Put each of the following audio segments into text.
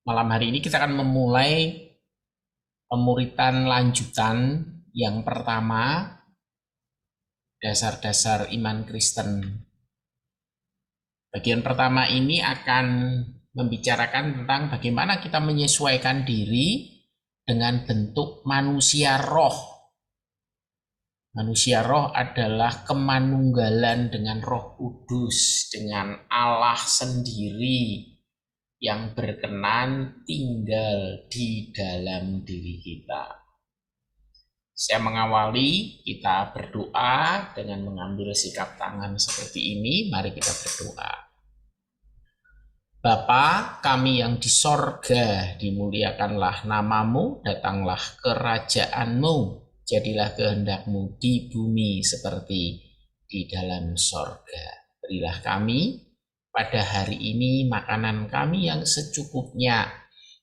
Malam hari ini kita akan memulai pemuritan lanjutan yang pertama, dasar-dasar iman Kristen. Bagian pertama ini akan membicarakan tentang bagaimana kita menyesuaikan diri dengan bentuk manusia roh. Manusia roh adalah kemanunggalan dengan Roh Kudus, dengan Allah sendiri yang berkenan tinggal di dalam diri kita. Saya mengawali, kita berdoa dengan mengambil sikap tangan seperti ini. Mari kita berdoa. Bapa kami yang di sorga, dimuliakanlah namamu, datanglah kerajaanmu, jadilah kehendakmu di bumi seperti di dalam sorga. Berilah kami pada hari ini makanan kami yang secukupnya,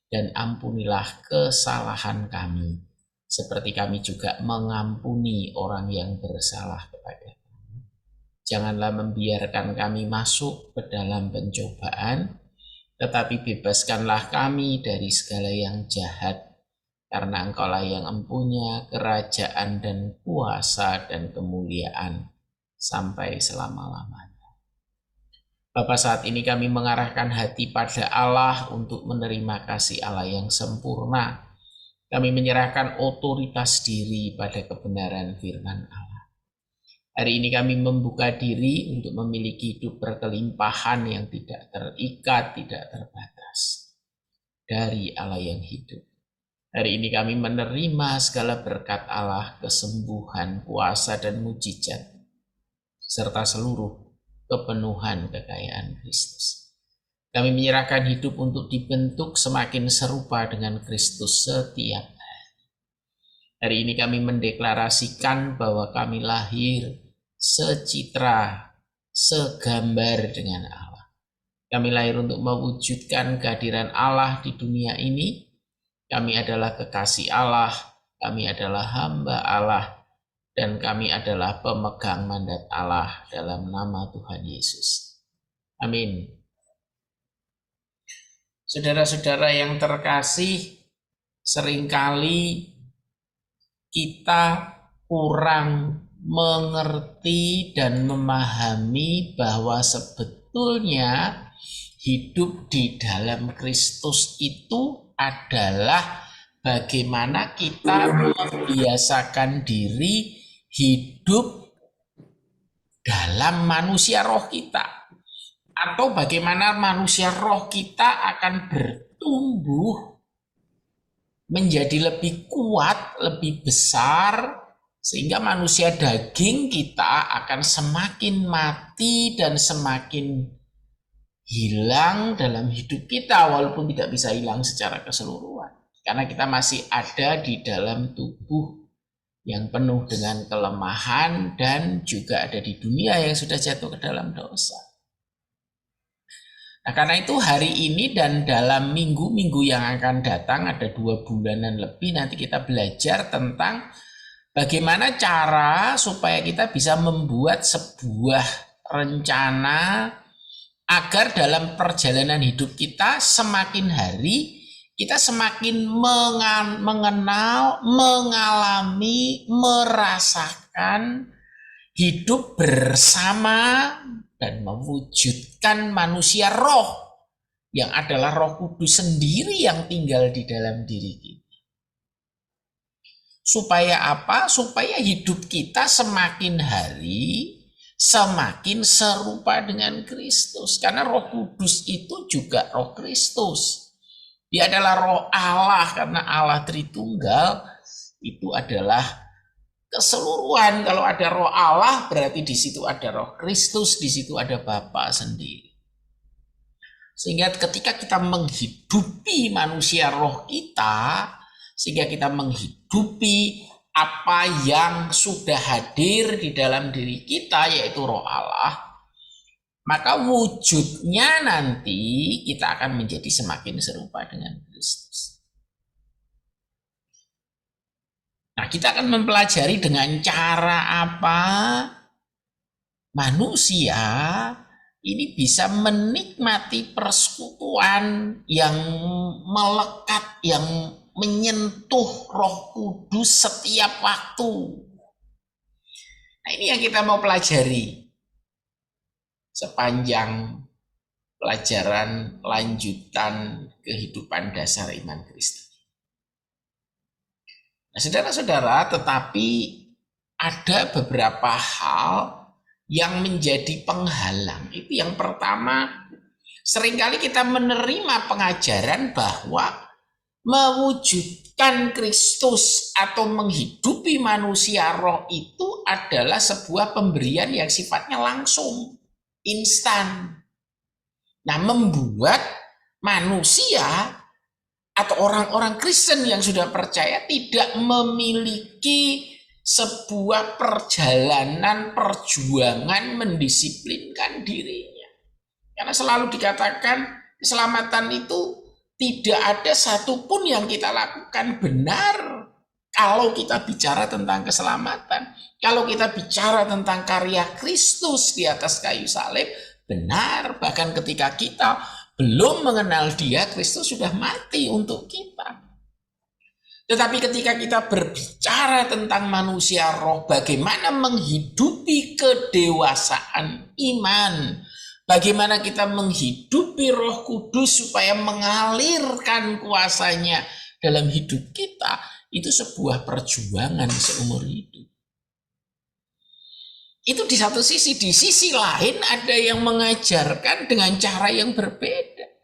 dan ampunilah kesalahan kami, seperti kami juga mengampuni orang yang bersalah kepada kami. Janganlah membiarkan kami masuk ke dalam pencobaan, tetapi bebaskanlah kami dari segala yang jahat, karena Engkaulah yang empunya kerajaan dan kuasa dan kemuliaan sampai selama-lamanya. Bapa, saat ini kami mengarahkan hati pada Allah untuk menerima kasih Allah yang sempurna. Kami menyerahkan otoritas diri pada kebenaran firman Allah. Hari ini kami membuka diri untuk memiliki hidup berkelimpahan yang tidak terikat, tidak terbatas dari Allah yang hidup. Hari ini kami menerima segala berkat Allah, kesembuhan, kuasa, dan mujizat, serta seluruh kepenuhan kekayaan Kristus. Kami menyerahkan hidup untuk dibentuk semakin serupa dengan Kristus setiap hari. Hari ini kami mendeklarasikan bahwa kami lahir secitra, segambar dengan Allah. Kami lahir untuk mewujudkan kehadiran Allah di dunia ini. Kami adalah kekasih Allah, kami adalah hamba Allah, dan kami adalah pemegang mandat Allah dalam nama Tuhan Yesus. Amin. Saudara-saudara yang terkasih, seringkali kita kurang mengerti dan memahami bahwa sebetulnya hidup di dalam Kristus itu adalah bagaimana kita membiasakan diri hidup dalam manusia roh kita, atau bagaimana manusia roh kita akan bertumbuh menjadi lebih kuat, lebih besar, sehingga manusia daging kita akan semakin mati dan semakin hilang dalam hidup kita, walaupun tidak bisa hilang secara keseluruhan, karena kita masih ada di dalam tubuh yang penuh dengan kelemahan dan juga ada di dunia yang sudah jatuh ke dalam dosa. Nah, karena itu hari ini dan dalam minggu-minggu yang akan datang, ada 2 bulanan lebih, nanti kita belajar tentang bagaimana cara supaya kita bisa membuat sebuah rencana agar dalam perjalanan hidup kita semakin hari kita semakin mengenal, mengalami, merasakan hidup bersama dan mewujudkan manusia roh yang adalah Roh Kudus sendiri yang tinggal di dalam diri kita. Supaya apa? Supaya hidup kita semakin hari semakin serupa dengan Kristus. Karena Roh Kudus itu juga Roh Kristus. Dia adalah Roh Allah, karena Allah Tritunggal itu adalah keseluruhan. Kalau ada Roh Allah, berarti di situ ada Roh Kristus, di situ ada Bapa sendiri. Sehingga ketika kita menghidupi manusia roh kita, sehingga kita menghidupi apa yang sudah hadir di dalam diri kita, yaitu Roh Allah, maka wujudnya nanti kita akan menjadi semakin serupa dengan Kristus. Nah, kita akan mempelajari dengan cara apa manusia ini bisa menikmati persekutuan yang melekat, yang menyentuh Roh Kudus setiap waktu. Nah, ini yang kita mau pelajari sepanjang pelajaran lanjutan kehidupan dasar iman Kristen. Nah, saudara-saudara, tetapi ada beberapa hal yang menjadi penghalang. Itu yang pertama, seringkali kita menerima pengajaran bahwa mewujudkan Kristus atau menghidupi manusia roh itu adalah sebuah pemberian yang sifatnya langsung, instan. Nah, membuat manusia atau orang-orang Kristen yang sudah percaya tidak memiliki sebuah perjalanan perjuangan mendisiplinkan dirinya. Karena selalu dikatakan keselamatan itu tidak ada satupun yang kita lakukan benar kalau kita bicara tentang keselamatan. Kalau kita bicara tentang karya Kristus di atas kayu salib, benar. Bahkan ketika kita belum mengenal Dia, Kristus sudah mati untuk kita. Tetapi ketika kita berbicara tentang manusia roh, bagaimana menghidupi kedewasaan iman, bagaimana kita menghidupi Roh Kudus supaya mengalirkan kuasanya dalam hidup kita, itu sebuah perjuangan seumur hidup. Itu di satu sisi. Di sisi lain ada yang mengajarkan dengan cara yang berbeda.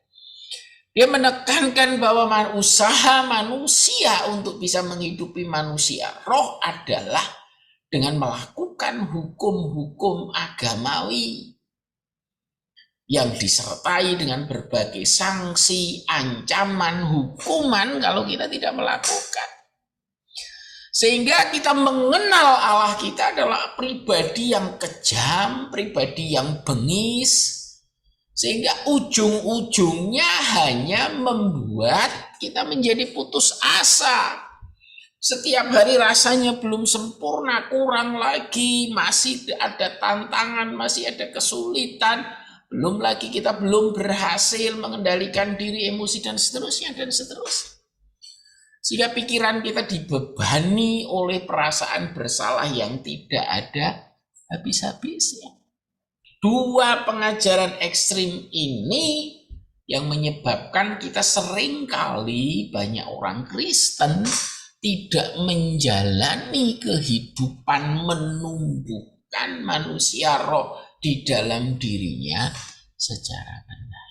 Dia menekankan bahwa usaha manusia untuk bisa menghidupi manusia roh adalah dengan melakukan hukum-hukum agamawi yang disertai dengan berbagai sanksi, ancaman, hukuman kalau kita tidak melakukan. Sehingga kita mengenal Allah kita adalah pribadi yang kejam, pribadi yang bengis, sehingga ujung-ujungnya hanya membuat kita menjadi putus asa. Setiap hari rasanya belum sempurna, kurang lagi, masih ada tantangan, masih ada kesulitan. Belum lagi kita belum berhasil mengendalikan diri, emosi, dan seterusnya, dan seterusnya. Sehingga pikiran kita dibebani oleh perasaan bersalah yang tidak ada habis-habisnya. Dua pengajaran ekstrim ini yang menyebabkan kita seringkali banyak orang Kristen tidak menjalani kehidupan menumbuhkan manusia roh di dalam dirinya secara benar.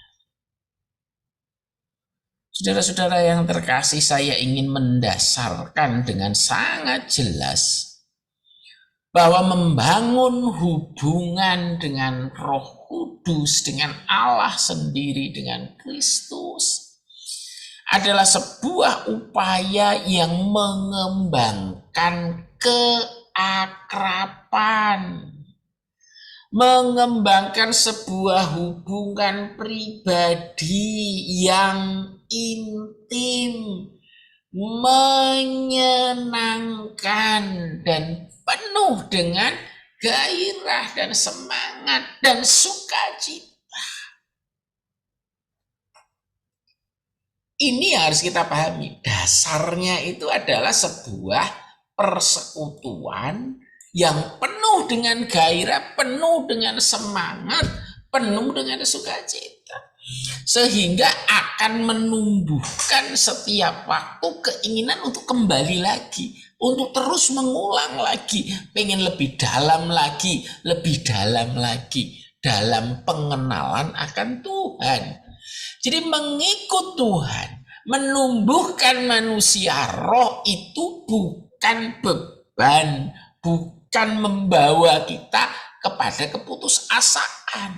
Saudara-saudara yang terkasih, saya ingin mendasarkan dengan sangat jelas bahwa membangun hubungan dengan Roh Kudus, dengan Allah sendiri, dengan Kristus adalah sebuah upaya yang mengembangkan keakraban, mengembangkan sebuah hubungan pribadi yang intim, menyenangkan, dan penuh dengan gairah dan semangat dan sukacita. Ini yang harus kita pahami. Dasarnya itu adalah sebuah persekutuan yang penuh dengan gairah, penuh dengan semangat, penuh dengan sukacita. Sehingga akan menumbuhkan setiap waktu keinginan untuk kembali lagi, untuk terus mengulang lagi, pengen lebih dalam lagi dalam pengenalan akan Tuhan. Jadi mengikut Tuhan, menumbuhkan manusia roh itu bukan beban, bukan membawa kita kepada keputusasaan,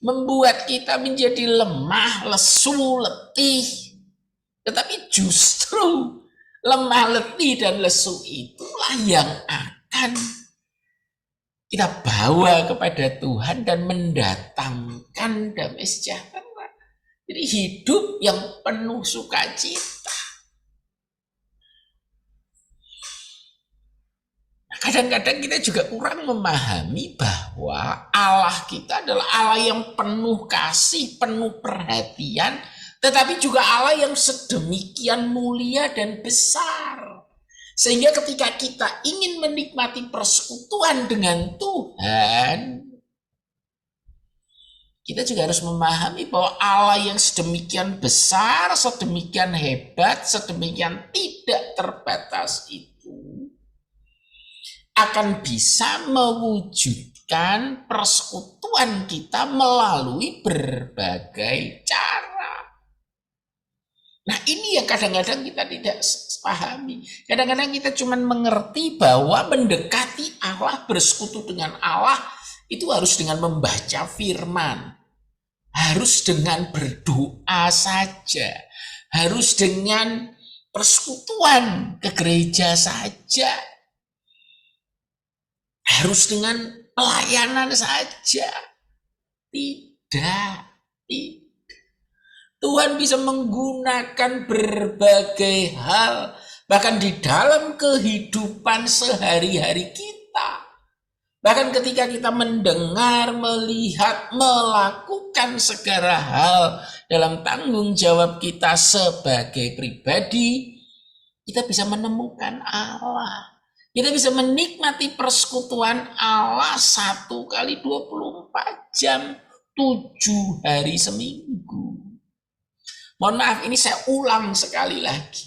membuat kita menjadi lemah, lesu, letih. Tetapi justru lemah, letih, dan lesu itulah yang akan kita bawa kepada Tuhan dan mendatangkan damai sejahtera. Jadi hidup yang penuh sukacita. Nah, Kadang-kadang kita juga kurang memahami bahwa Allah kita adalah Allah yang penuh kasih, penuh perhatian, tetapi juga Allah yang sedemikian mulia dan besar. Sehingga ketika kita ingin menikmati persekutuan dengan Tuhan, kita juga harus memahami bahwa Allah yang sedemikian besar, sedemikian hebat, sedemikian tidak terbatas itu akan bisa mewujudkan persekutuan kita melalui berbagai cara. Nah, ini yang kadang-kadang kita tidak pahami. Kadang-kadang kita cuma mengerti bahwa mendekati Allah, bersekutu dengan Allah, itu harus dengan membaca firman. Harus dengan berdoa saja. Harus dengan persekutuan ke gereja saja. Harus dengan pelayanan saja. Tidak. Tuhan bisa menggunakan berbagai hal, bahkan di dalam kehidupan sehari-hari kita. Bahkan ketika kita mendengar, melihat, melakukan segala hal dalam tanggung jawab kita sebagai pribadi, kita bisa menemukan Allah. Kita bisa menikmati persekutuan Allah 1 kali 24 jam, 7 hari seminggu. Mohon maaf, ini saya ulang sekali lagi.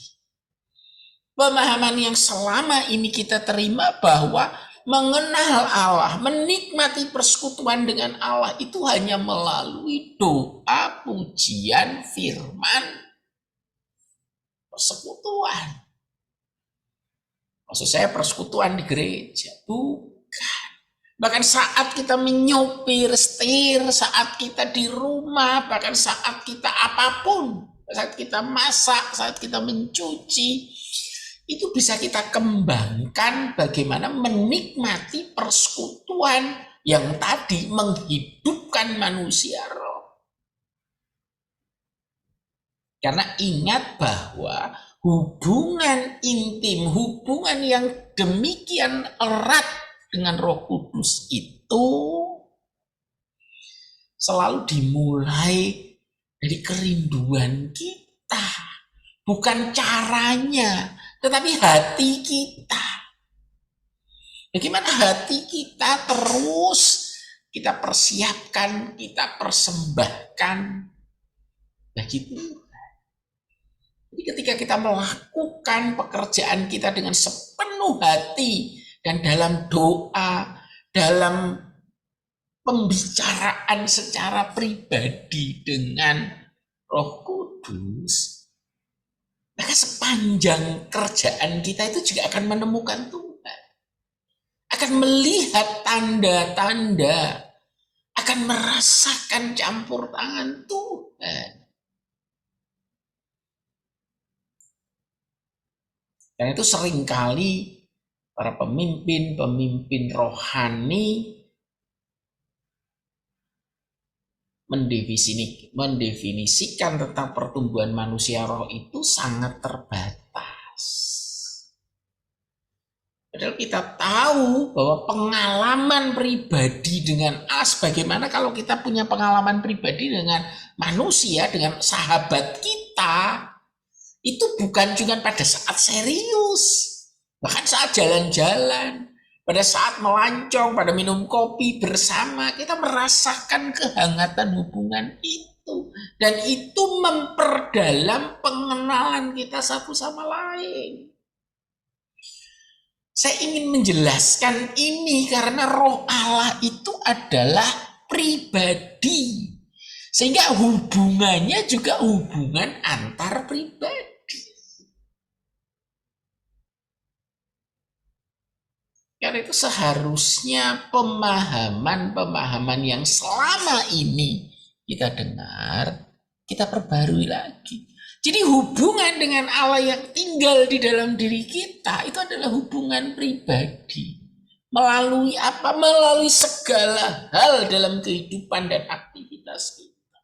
Pemahaman yang selama ini kita terima bahwa mengenal Allah, menikmati persekutuan dengan Allah itu hanya melalui doa, pujian, firman, persekutuan. Maksud saya persekutuan di gereja, bukan. Bahkan saat kita menyopir, setir, saat kita di rumah, bahkan saat kita apapun, saat kita masak, saat kita mencuci, itu bisa kita kembangkan bagaimana menikmati persekutuan yang tadi menghidupkan manusia roh. Karena ingat bahwa hubungan intim, hubungan yang demikian erat dengan Roh Kudus itu selalu dimulai dari kerinduan kita. Bukan caranya, tetapi hati kita. Bagaimana hati kita terus kita persiapkan, kita persembahkan bagi Tuhan. Jadi ketika kita melakukan pekerjaan kita dengan sepenuh hati dan dalam doa, dalam pembicaraan secara pribadi dengan Roh Kudus, maka sepanjang kerjaan kita itu juga akan menemukan Tuhan. Akan melihat tanda-tanda. Akan merasakan campur tangan Tuhan. Dan itu seringkali para pemimpin rohani mendefinisikan tentang pertumbuhan manusia roh itu sangat terbatas. Padahal kita tahu bahwa pengalaman pribadi dengan Allah, bagaimana kalau kita punya pengalaman pribadi dengan manusia, dengan sahabat kita, itu bukan cuma pada saat serius, bahkan saat jalan-jalan. Pada saat melancong, pada minum kopi bersama, kita merasakan kehangatan hubungan itu. Dan itu memperdalam pengenalan kita satu sama lain. Saya ingin menjelaskan ini karena Roh Allah itu adalah pribadi. Sehingga hubungannya juga hubungan antar pribadi. Karena itu seharusnya pemahaman yang selama ini kita dengar, kita perbarui lagi. Jadi hubungan dengan Allah yang tinggal di dalam diri kita itu adalah hubungan pribadi. Melalui apa? Melalui segala hal dalam kehidupan dan aktivitas kita.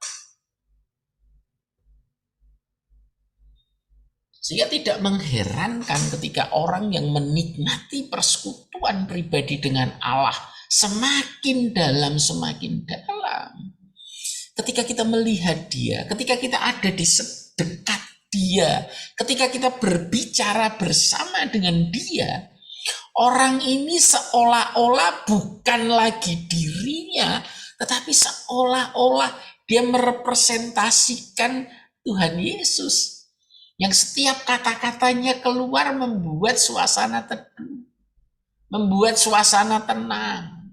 Sehingga tidak mengherankan ketika orang yang menikmati persekutuan pribadi dengan Allah semakin dalam, semakin dalam. Ketika kita melihat dia, ketika kita ada di sedekat dia, ketika kita berbicara bersama dengan dia, orang ini seolah-olah bukan lagi dirinya, tetapi seolah-olah dia merepresentasikan Tuhan Yesus. Yang setiap kata-katanya keluar membuat suasana teduh, membuat suasana tenang,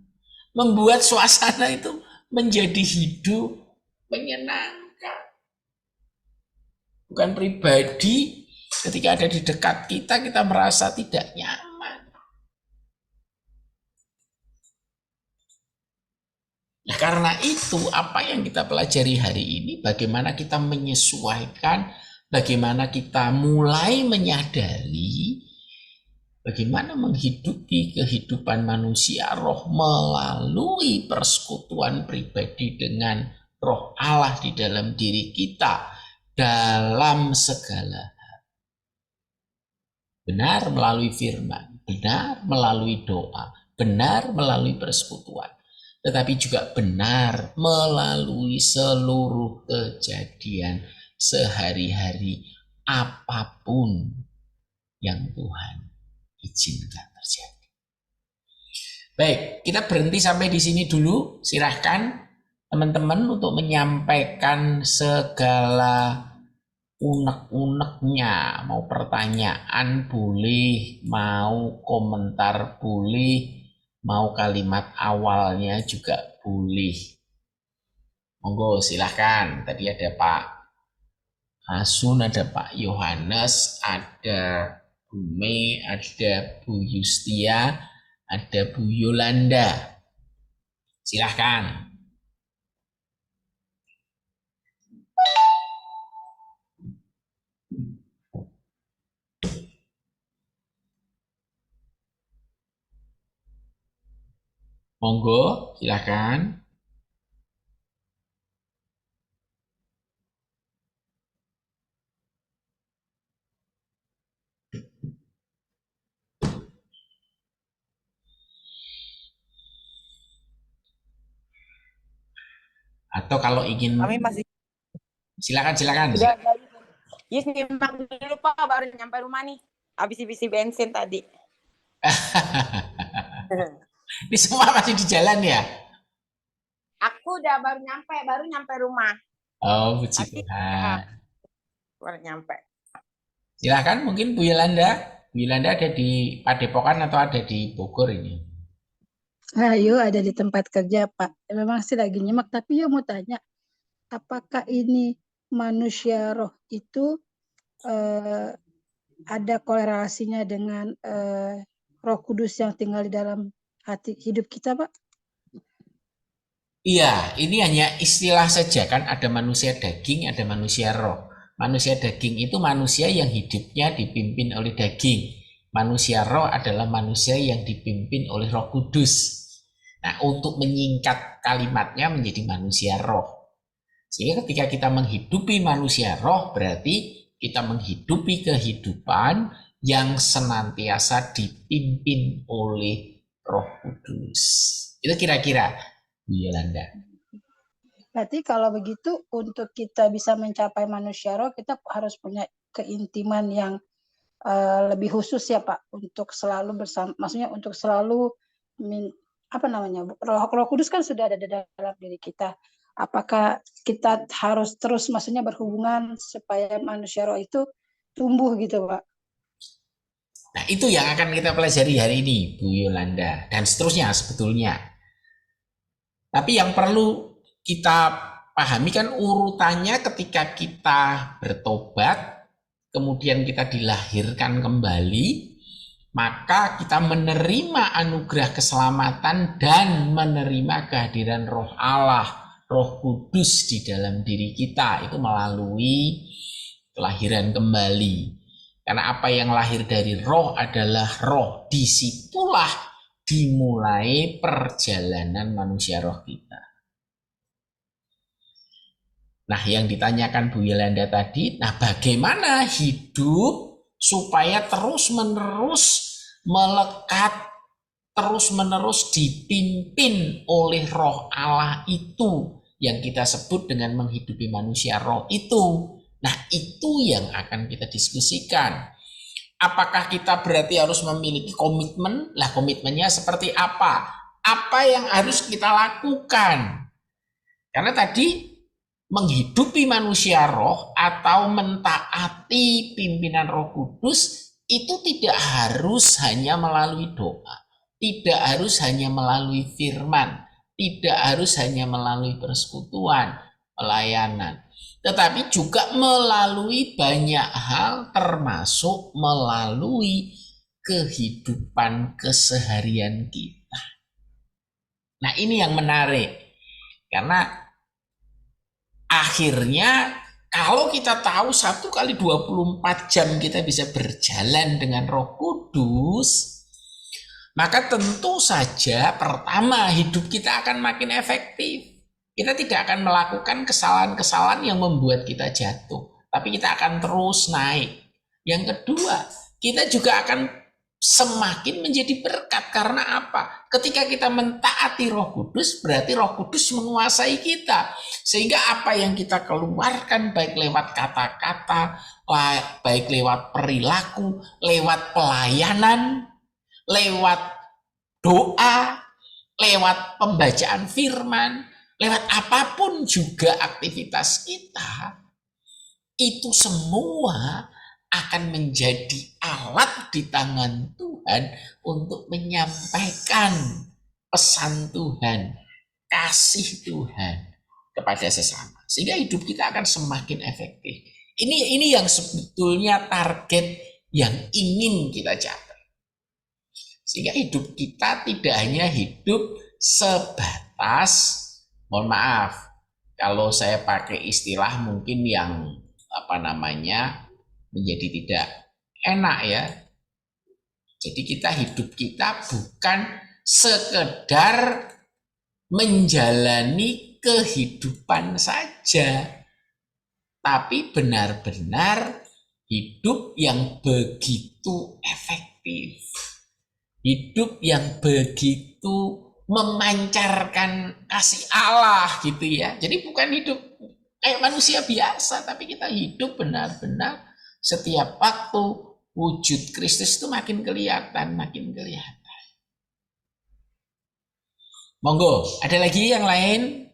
membuat suasana itu menjadi hidup, menyenangkan. Bukan pribadi ketika ada di dekat kita, kita merasa tidak nyaman. Nah, karena itu apa yang kita pelajari hari ini, bagaimana kita menyesuaikan, bagaimana kita mulai menyadari bagaimana menghidupi kehidupan manusia roh melalui persekutuan pribadi dengan roh Allah di dalam diri kita dalam segala hal. Benar melalui firman, benar melalui doa, benar melalui persekutuan, tetapi juga benar melalui seluruh kejadian sehari-hari apapun yang Tuhan izinkan terjadi. Baik, kita berhenti sampai di sini dulu. Silahkan teman-teman untuk menyampaikan segala unek-uneknya. Mau pertanyaan boleh, mau komentar boleh, mau kalimat awalnya juga boleh. Monggo silahkan. Tadi ada Pak Asun, ada Pak Yohanes, ada Bu Mei, ada Bu Yustia, ada Bu Yolanda. Silahkan. Monggo, silahkan. Atau kalau ingin, kami masih silakan. Yes, nyimak dulu Pak, baru nyampe rumah nih. Habis isi bensin tadi. Ini semua masih di jalan ya? Aku udah baru nyampe rumah. Oh, puji Tuhan. Baru nyampe. Silakan mungkin Bu Yolanda. Bu Yolanda ada di Padepokan atau ada di Bogor ini? Ayo ada di tempat kerja Pak. Memang sih lagi nyimak, tapi mau tanya, apakah ini manusia roh itu ada korelasinya dengan Roh Kudus yang tinggal di dalam hati hidup kita, Pak? Iya, ini hanya istilah saja kan, ada manusia daging, ada manusia roh. Manusia daging itu manusia yang hidupnya dipimpin oleh daging. Manusia roh adalah manusia yang dipimpin oleh Roh Kudus. Nah, untuk menyingkat kalimatnya menjadi manusia roh. Sehingga ketika kita menghidupi manusia roh, berarti kita menghidupi kehidupan yang senantiasa dipimpin oleh Roh Kudus. Itu kira-kira, Bu Yolanda. Berarti kalau begitu, untuk kita bisa mencapai manusia roh, kita harus punya keintiman yang lebih khusus ya Pak, untuk selalu bersama, maksudnya untuk selalu Roh Kudus kan sudah ada di dalam diri kita. Apakah kita harus terus maksudnya berhubungan supaya manusia roh itu tumbuh gitu Pak? Nah, itu yang akan kita pelajari hari ini, Bu Yolanda, dan seterusnya sebetulnya. Tapi yang perlu kita pahami kan urutannya, ketika kita bertobat, kemudian kita dilahirkan kembali, maka kita menerima anugerah keselamatan dan menerima kehadiran Roh Allah, Roh Kudus di dalam diri kita. Itu melalui kelahiran kembali. Karena apa yang lahir dari roh adalah roh. Disitulah dimulai perjalanan manusia roh kita. Nah, yang ditanyakan Bu Yolanda tadi, nah bagaimana hidup supaya terus-menerus melekat, terus-menerus dipimpin oleh roh Allah itu yang kita sebut dengan menghidupi manusia roh itu. Nah, itu yang akan kita diskusikan. Apakah kita berarti harus memiliki komitmen? Lah, komitmennya seperti apa? Apa yang harus kita lakukan? Karena tadi menghidupi manusia roh atau mentaati pimpinan Roh Kudus itu tidak harus hanya melalui doa, tidak harus hanya melalui firman, tidak harus hanya melalui persekutuan, pelayanan, tetapi juga melalui banyak hal termasuk melalui kehidupan keseharian kita. Nah, ini yang menarik karena akhirnya kalau kita tahu 1 kali 24 jam kita bisa berjalan dengan Roh Kudus, maka tentu saja pertama hidup kita akan makin efektif. Kita tidak akan melakukan kesalahan-kesalahan yang membuat kita jatuh, tapi kita akan terus naik. Yang kedua, kita juga akan semakin menjadi berkat. Karena apa? Ketika kita mentaati Roh Kudus, berarti Roh Kudus menguasai kita. Sehingga apa yang kita keluarkan, baik lewat kata-kata, baik lewat perilaku, lewat pelayanan, lewat doa, lewat pembacaan firman, lewat apapun juga aktivitas kita, itu semua akan menjadi alat di tangan Tuhan untuk menyampaikan pesan Tuhan, kasih Tuhan kepada sesama. Sehingga hidup kita akan semakin efektif. Ini yang sebetulnya target yang ingin kita capai. Sehingga hidup kita tidak hanya hidup sebatas, mohon maaf, kalau saya pakai istilah mungkin yang menjadi tidak enak ya. Jadi hidup kita bukan sekedar menjalani kehidupan saja, tapi benar-benar hidup yang begitu efektif, hidup yang begitu memancarkan kasih Allah gitu ya. Jadi bukan hidup kayak manusia biasa, tapi kita hidup benar-benar setiap waktu wujud Kristus itu makin kelihatan, makin kelihatan. Monggo, ada lagi yang lain?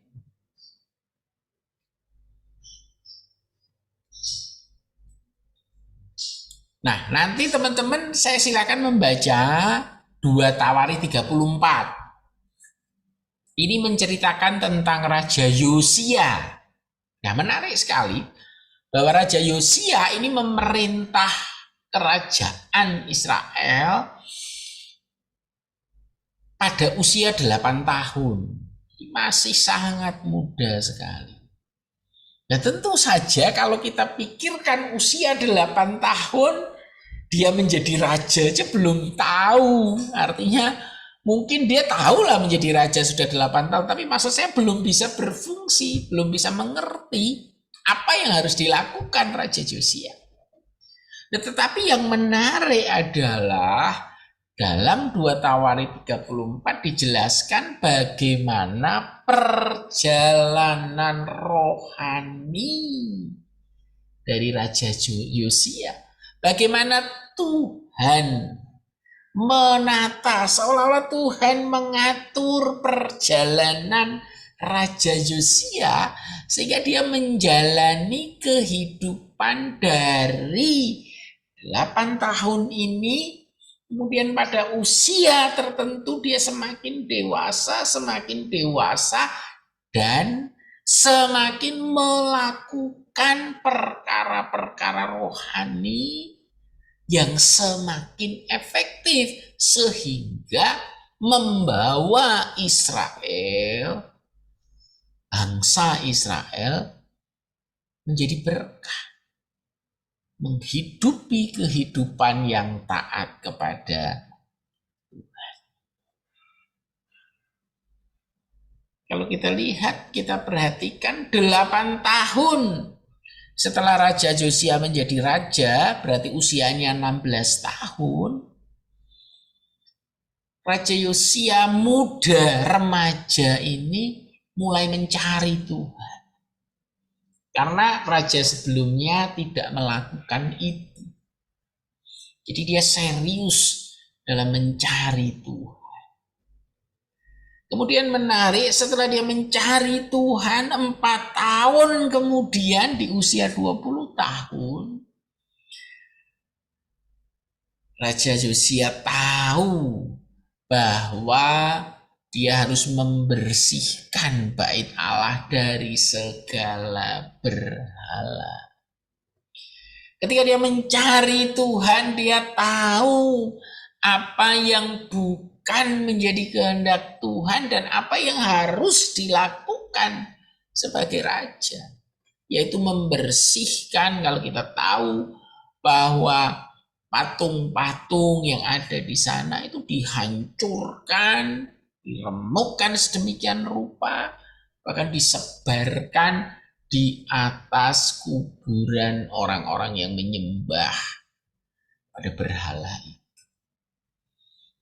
Nah, nanti teman-teman saya silakan membaca 2 Tawarikh 34. Ini menceritakan tentang Raja Yosia. Nah, menarik sekali bahwa Raja Yosia ini memerintah kerajaan Israel pada usia 8 tahun. Masih sangat muda sekali. Nah, tentu saja kalau kita pikirkan usia 8 tahun, dia menjadi raja aja belum tahu. Artinya mungkin dia tahulah menjadi raja sudah 8 tahun, tapi maksud saya belum bisa berfungsi, belum bisa mengerti apa yang harus dilakukan Raja Yosia. Nah, tetapi yang menarik adalah dalam 2 Tawarikh 34 dijelaskan bagaimana perjalanan rohani dari Raja Yosia. Bagaimana Tuhan menata, seolah-olah Tuhan mengatur perjalanan Raja Yosia sehingga dia menjalani kehidupan dari 8 tahun ini. Kemudian pada usia tertentu dia semakin dewasa dan semakin melakukan perkara-perkara rohani yang semakin efektif sehingga membawa Israel, bangsa Israel menjadi berkah, menghidupi kehidupan yang taat kepada Tuhan. Kalau kita lihat, kita perhatikan 8 tahun Setelah Raja Josia menjadi raja, berarti usianya 16 tahun. Raja Yosia muda, remaja ini mulai mencari Tuhan. Karena raja sebelumnya tidak melakukan itu. Jadi dia serius dalam mencari Tuhan. Kemudian menarik, setelah dia mencari Tuhan 4 tahun kemudian di usia 20 tahun, Raja Yosia tahu bahwa dia harus membersihkan bait Allah dari segala berhala. Ketika dia mencari Tuhan, dia tahu apa yang bukan menjadi kehendak Tuhan dan apa yang harus dilakukan sebagai raja. Yaitu membersihkan, kalau kita tahu bahwa patung-patung yang ada di sana itu dihancurkan, diremukkan sedemikian rupa, bahkan disebarkan di atas kuburan orang-orang yang menyembah pada berhala itu.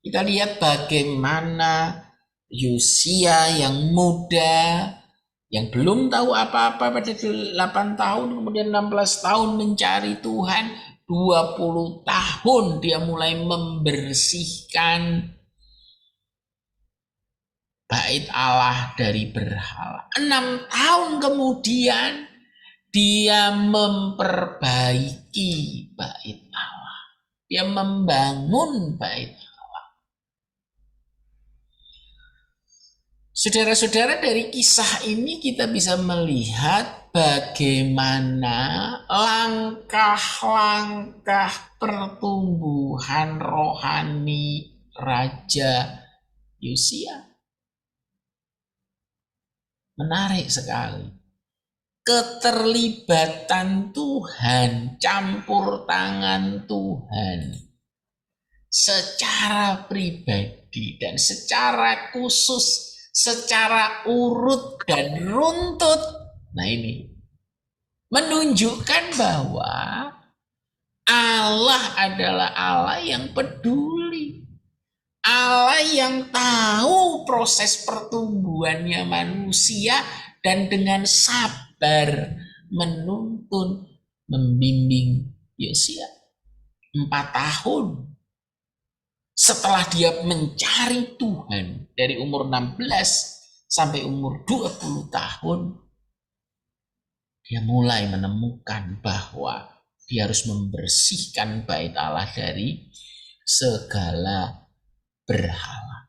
Kita lihat bagaimana Yosia yang muda, yang belum tahu apa-apa pada 8 tahun, kemudian 16 tahun mencari Tuhan, 20 tahun dia mulai membersihkan bait Allah dari berhala. 6 tahun kemudian dia memperbaiki bait Allah. Dia membangun bait Allah. Saudara-saudara, dari kisah ini kita bisa melihat bagaimana langkah-langkah pertumbuhan rohani Raja Yosia. Menarik sekali. Keterlibatan Tuhan, campur tangan Tuhan secara pribadi dan secara khusus, secara urut dan runtut. Nah, ini menunjukkan bahwa Allah adalah Allah yang peduli. Allah yang tahu proses pertumbuhannya manusia dan dengan sabar menuntun, membimbing Yosia 4 tahun. Setelah dia mencari Tuhan dari umur 16 sampai umur 20 tahun, dia mulai menemukan bahwa dia harus membersihkan bait Allah dari segala berhala.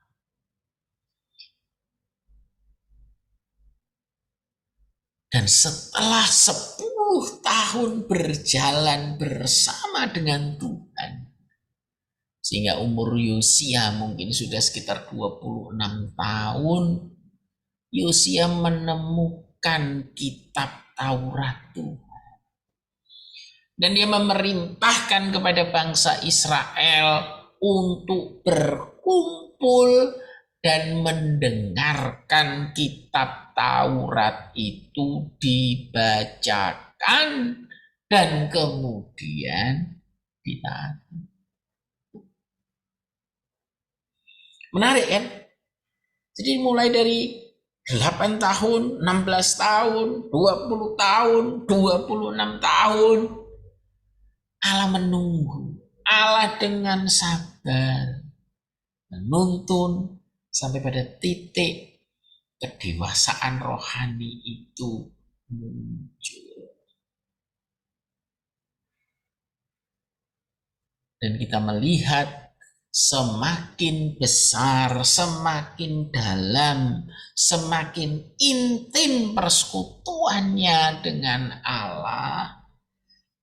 Dan setelah 10 tahun berjalan bersama dengan Tuhan, sehingga umur Yosia mungkin sudah sekitar 26 tahun, Yosia menemukan kitab Taurat Tuhan. Dan dia memerintahkan kepada bangsa Israel untuk berkumpul dan mendengarkan kitab Taurat itu dibacakan dan kemudian ditaati. Menarik kan? Jadi mulai dari 8 tahun, 16 tahun, 20 tahun, 26 tahun, Allah menunggu. Allah dengan sabar menuntun sampai pada titik kedewasaan rohani itu muncul. Dan kita melihat semakin besar, semakin dalam, semakin intim persekutuannya dengan Allah,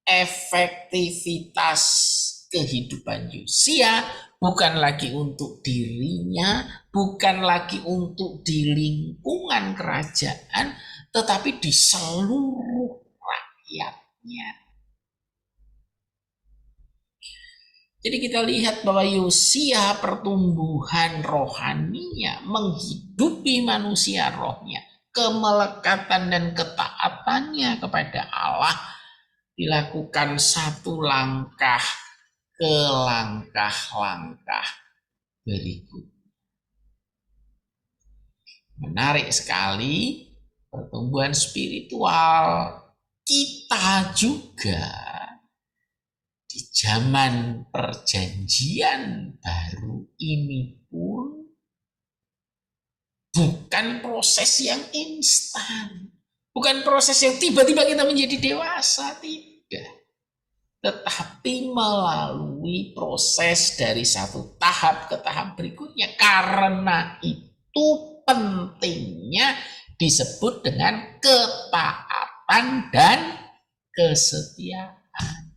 efektivitas kehidupan Yosia bukan lagi untuk dirinya, bukan lagi untuk di lingkungan kerajaan, tetapi di seluruh rakyatnya. Jadi kita lihat bahwa Yosia pertumbuhan rohaninya, menghidupi manusia rohnya, kemelekatan dan ketaatannya kepada Allah dilakukan satu langkah ke langkah-langkah berikut. Menarik sekali pertumbuhan spiritual kita juga di zaman perjanjian baru ini pun bukan proses yang instan. Bukan proses yang tiba-tiba kita menjadi dewasa, tidak. Tetapi melalui proses dari satu tahap ke tahap berikutnya. Karena itu pentingnya disebut dengan ketaatan dan kesetiaan.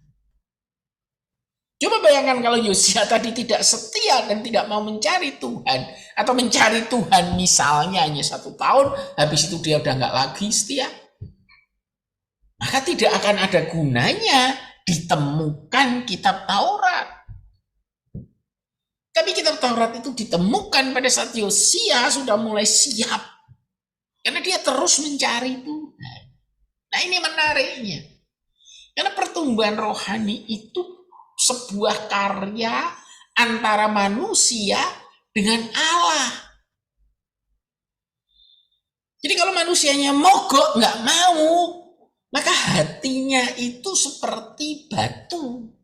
Coba bayangkan kalau Yosia tadi tidak setia dan tidak mau mencari Tuhan. Atau mencari Tuhan misalnya hanya 1 tahun, habis itu dia udah nggak lagi setia. Maka tidak akan ada gunanya ditemukan kitab Taurat. Tapi kitab Taurat itu ditemukan pada saat Yosia sudah mulai siap. Karena dia terus mencari Tuhan. Nah ini menariknya. Karena pertumbuhan rohani itu sebuah karya antara manusia dengan Allah. Jadi kalau manusianya mogok, nggak mau, maka hatinya itu seperti batu.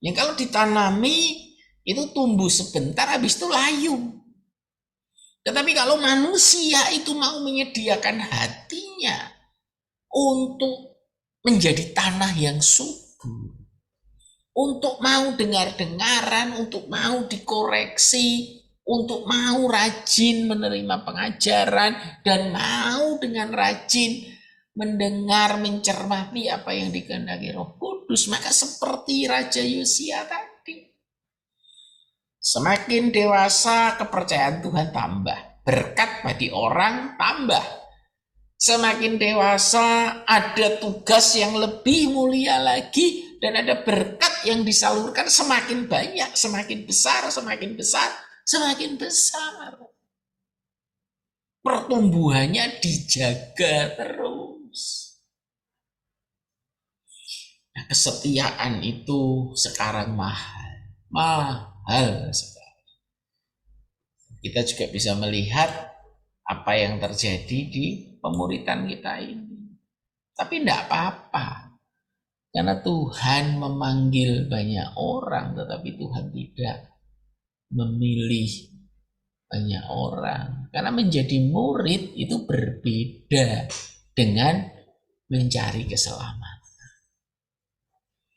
Yang kalau ditanami, itu tumbuh sebentar, habis itu layu. Tetapi kalau manusia itu mau menyediakan hatinya untuk menjadi tanah yang subur, untuk mau dengar-dengaran, untuk mau dikoreksi, untuk mau rajin menerima pengajaran, dan mau dengan rajin mendengar, mencermati apa yang dikehendaki Roh Kudus, maka seperti Raja Yosia tadi. Semakin dewasa kepercayaan Tuhan tambah, berkat bagi orang tambah. Semakin dewasa ada tugas yang lebih mulia lagi, dan ada berkat yang disalurkan semakin banyak, semakin besar, semakin besar, semakin besar. Pertumbuhannya dijaga terus. Nah, kesetiaan itu sekarang mahal sekali. Kita juga bisa melihat apa yang terjadi di pemuritan kita ini. Tapi tidak apa-apa. Karena Tuhan memanggil banyak orang, tetapi Tuhan tidak memilih banyak orang. Karena menjadi murid itu berbeda dengan mencari keselamatan.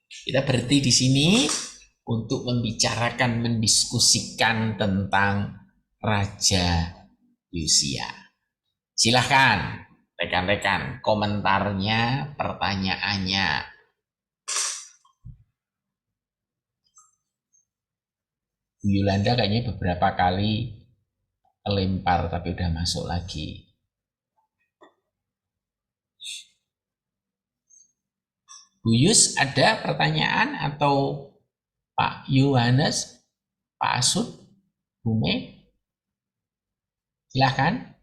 Kita berhenti di sini untuk membicarakan, mendiskusikan tentang Raja Yosia. Silahkan rekan-rekan komentarnya, pertanyaannya. Bu Yolanda kayaknya beberapa kali lempar tapi udah masuk lagi. Bu Yus ada pertanyaan atau Pak Yohanes, Pak Asud, Bu Mei? Silahkan.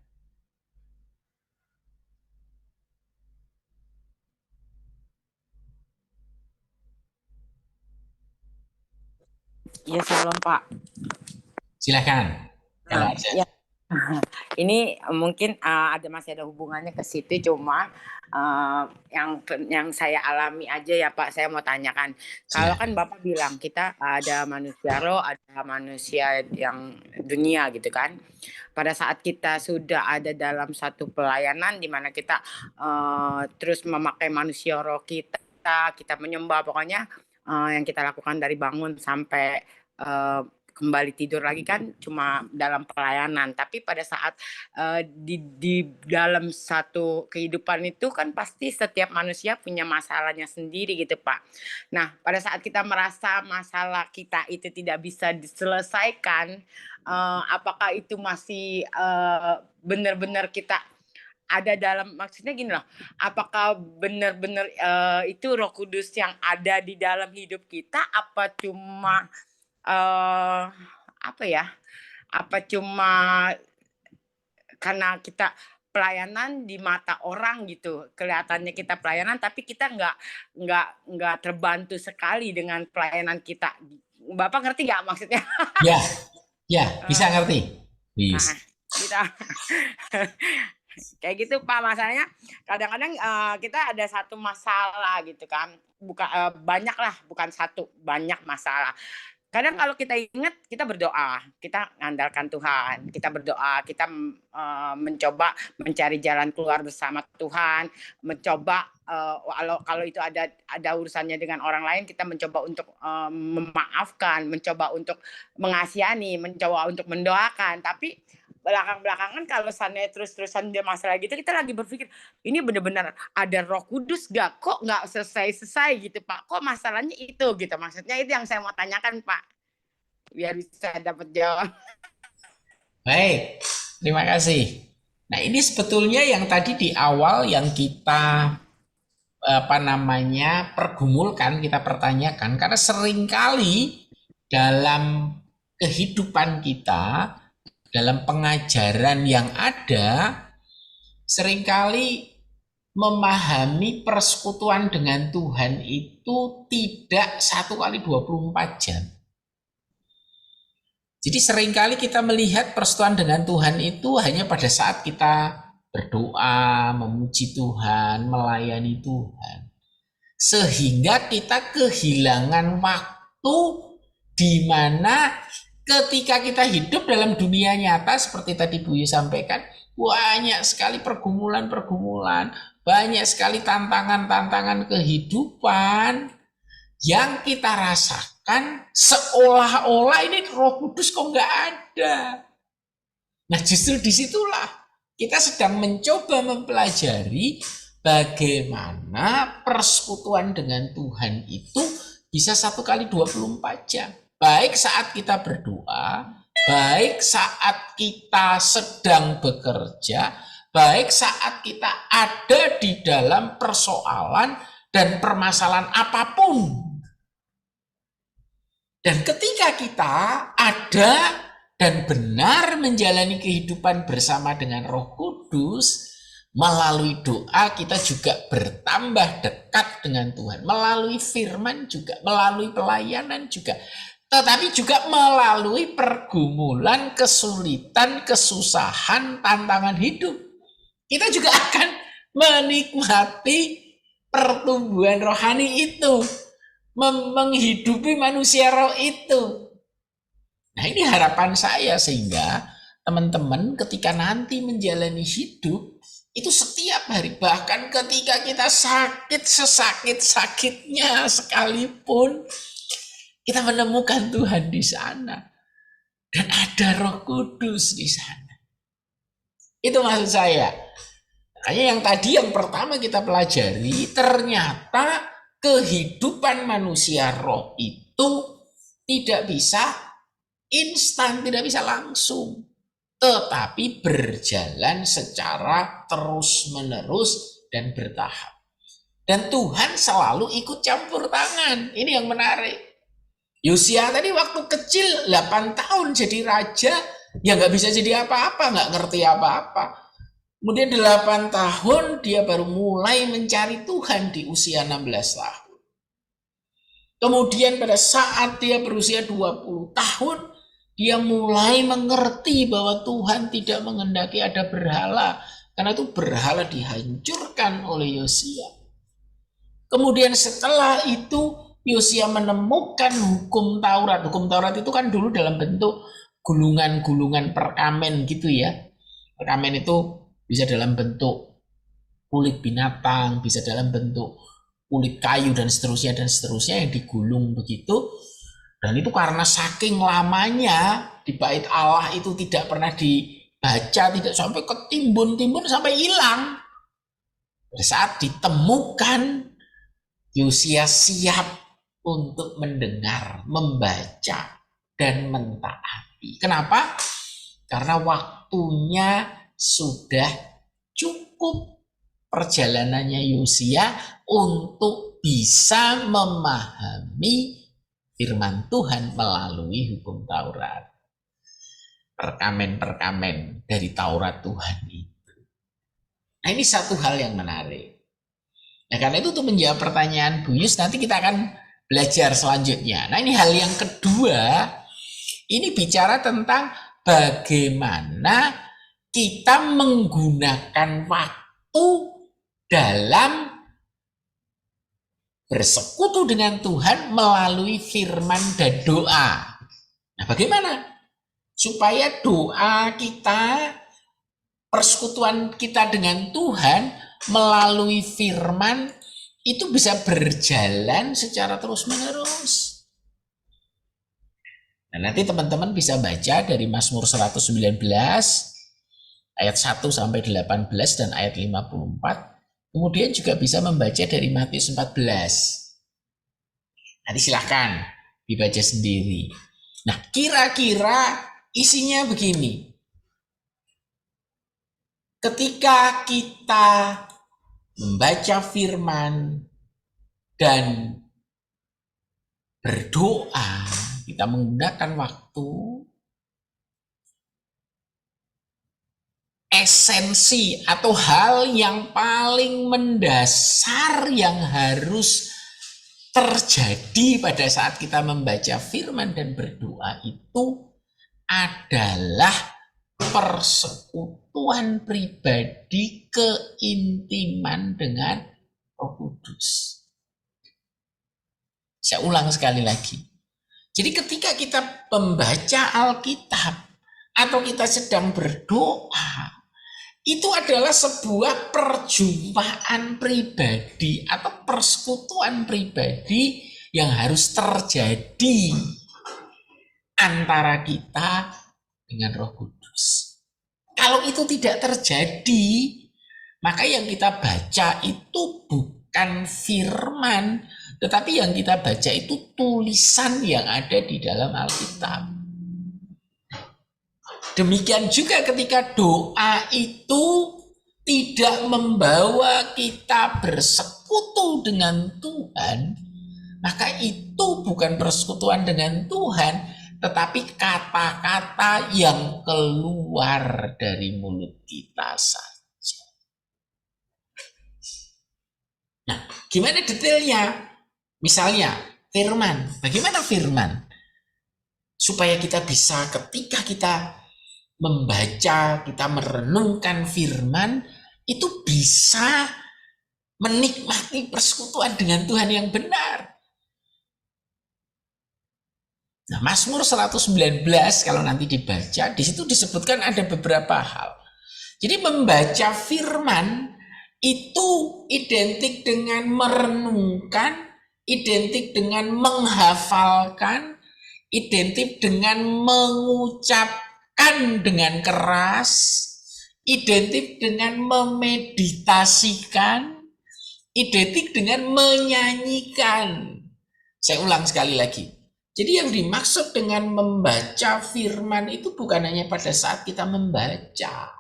Iya, shalom Pak. Silahkan. Kalau ada. Ya. Ini mungkin masih ada hubungannya ke situ, cuma yang saya alami aja ya Pak, saya mau tanyakan. Kalau kan Bapak bilang kita ada manusia roh, ada manusia yang dunia gitu kan. Pada saat kita sudah ada dalam satu pelayanan di mana kita terus memakai manusia roh kita menyembah, pokoknya yang kita lakukan dari bangun sampai kembali tidur lagi kan cuma dalam pelayanan. Tapi pada saat di dalam satu kehidupan itu kan pasti setiap manusia punya masalahnya sendiri gitu Pak. Nah pada saat kita merasa masalah kita itu tidak bisa diselesaikan, apakah itu masih benar-benar kita ada dalam, maksudnya gini loh, apakah benar-benar itu Roh Kudus yang ada di dalam hidup kita, apa cuma apa cuma karena kita pelayanan di mata orang gitu. Kelihatannya kita pelayanan, tapi kita nggak terbantu sekali dengan pelayanan kita. Bapak ngerti nggak maksudnya? Ya, ya, bisa ngerti. Nah, kita kayak gitu Pak, masalahnya kadang-kadang kita ada satu masalah gitu kan, banyak lah, bukan satu, banyak masalah. Kadang kalau kita ingat, kita berdoa, kita mengandalkan Tuhan, kita berdoa, kita mencoba mencari jalan keluar bersama Tuhan, mencoba kalau itu ada urusannya dengan orang lain, kita mencoba untuk memaafkan, mencoba untuk mengasihani, mencoba untuk mendoakan. Tapi belakang-belakangan kalau sana terus-terusan dia masalah gitu, kita lagi berpikir, ini benar-benar ada Roh Kudus gak? Kok nggak selesai-selesai gitu Pak? Kok masalahnya itu gitu? Maksudnya itu yang saya mau tanyakan Pak, biar bisa dapat jawab. Baik, terima kasih. Nah, ini sebetulnya yang tadi di awal yang kita pergumulkan, kita pertanyakan, karena seringkali dalam kehidupan kita, dalam pengajaran yang ada, seringkali memahami persekutuan dengan Tuhan itu tidak 1 kali 24 jam. Jadi seringkali kita melihat persekutuan dengan Tuhan itu hanya pada saat kita berdoa, memuji Tuhan, melayani Tuhan. Sehingga kita kehilangan waktu di mana ketika kita hidup dalam dunia nyata seperti tadi Bu Yu sampaikan, banyak sekali pergumulan-pergumulan, banyak sekali tantangan-tantangan kehidupan yang kita rasakan seolah-olah ini Roh Kudus kok nggak ada. Nah justru disitulah kita sedang mencoba mempelajari bagaimana persekutuan dengan Tuhan itu bisa 1 kali 24 jam. Baik saat kita berdoa, baik saat kita sedang bekerja, baik saat kita ada di dalam persoalan dan permasalahan apapun. Dan ketika kita ada dan benar menjalani kehidupan bersama dengan Roh Kudus, melalui doa kita juga bertambah dekat dengan Tuhan. Melalui firman juga, melalui pelayanan juga. Tetapi juga melalui pergumulan, kesulitan, kesusahan, tantangan hidup. Kita juga akan menikmati pertumbuhan rohani itu. Menghidupi manusia roh itu. Nah ini harapan saya sehingga teman-teman ketika nanti menjalani hidup, itu setiap hari, bahkan ketika kita sakit, sesakit-sakitnya sekalipun, kita menemukan Tuhan di sana. Dan ada Roh Kudus di sana. Itu maksud saya. Makanya yang tadi yang pertama kita pelajari, ternyata kehidupan manusia roh itu tidak bisa instan, tidak bisa langsung. Tetapi berjalan secara terus-menerus dan bertahap. Dan Tuhan selalu ikut campur tangan. Ini yang menarik. Yosia tadi waktu kecil 8 tahun jadi raja, ya nggak bisa jadi apa-apa, nggak ngerti apa-apa. Kemudian 8 tahun dia baru mulai mencari Tuhan di usia 16 tahun. Kemudian pada saat dia berusia 20 tahun, dia mulai mengerti bahwa Tuhan tidak menghendaki ada berhala, karena itu berhala dihancurkan oleh Yosia. Kemudian setelah itu Yosia menemukan hukum Taurat. Hukum Taurat itu kan dulu dalam bentuk gulungan-gulungan perkamen gitu ya. Perkamen itu bisa dalam bentuk kulit binatang, bisa dalam bentuk kulit kayu dan seterusnya yang digulung begitu. Dan itu karena saking lamanya di bait Allah itu tidak pernah dibaca, tidak sampai ketimbun-timbun sampai hilang. Pada saat ditemukan, Yosia siap untuk mendengar, membaca, dan mentaati. Kenapa? Karena waktunya sudah cukup perjalanannya Yosia untuk bisa memahami firman Tuhan melalui hukum Taurat. Perkamen-perkamen dari Taurat Tuhan itu. Nah, ini satu hal yang menarik. Nah, karena itu untuk menjawab pertanyaan Bu Yus, nanti kita akan belajar selanjutnya. Nah, ini hal yang kedua, ini bicara tentang bagaimana kita menggunakan waktu dalam bersekutu dengan Tuhan melalui firman dan doa. Nah, bagaimana supaya doa kita, persekutuan kita dengan Tuhan melalui firman itu bisa berjalan secara terus-menerus. Nah, nanti teman-teman bisa baca dari Mazmur 119 ayat 1 sampai 18 dan ayat 54. Kemudian juga bisa membaca dari Matius 14. Nanti silahkan dibaca sendiri. Nah, kira-kira isinya begini. Ketika kita membaca firman dan berdoa, kita menggunakan waktu, esensi atau hal yang paling mendasar yang harus terjadi pada saat kita membaca firman dan berdoa itu adalah persekutuan pribadi, keintiman dengan Roh Kudus. Saya ulang sekali lagi. Jadi ketika kita membaca Alkitab atau kita sedang berdoa, itu adalah sebuah perjumpaan pribadi atau persekutuan pribadi yang harus terjadi antara kita dengan Roh Kudus. Kalau itu tidak terjadi, maka yang kita baca itu bukan firman, tetapi yang kita baca itu tulisan yang ada di dalam Alkitab. Demikian juga ketika doa itu tidak membawa kita bersekutu dengan Tuhan, maka itu bukan persekutuan dengan Tuhan, tetapi kata-kata yang keluar dari mulut kita saja. Nah, gimana detailnya? Misalnya, firman. Bagaimana firman? Supaya kita bisa ketika kita membaca, kita merenungkan firman, itu bisa menikmati persekutuan dengan Tuhan yang benar. Nah, Mazmur 119 kalau nanti dibaca, di situ disebutkan ada beberapa hal. Jadi membaca firman itu identik dengan merenungkan, identik dengan menghafalkan, identik dengan mengucapkan dengan keras, identik dengan memeditasikan, identik dengan menyanyikan. Saya ulang sekali lagi. Jadi yang dimaksud dengan membaca firman itu bukan hanya pada saat kita membaca,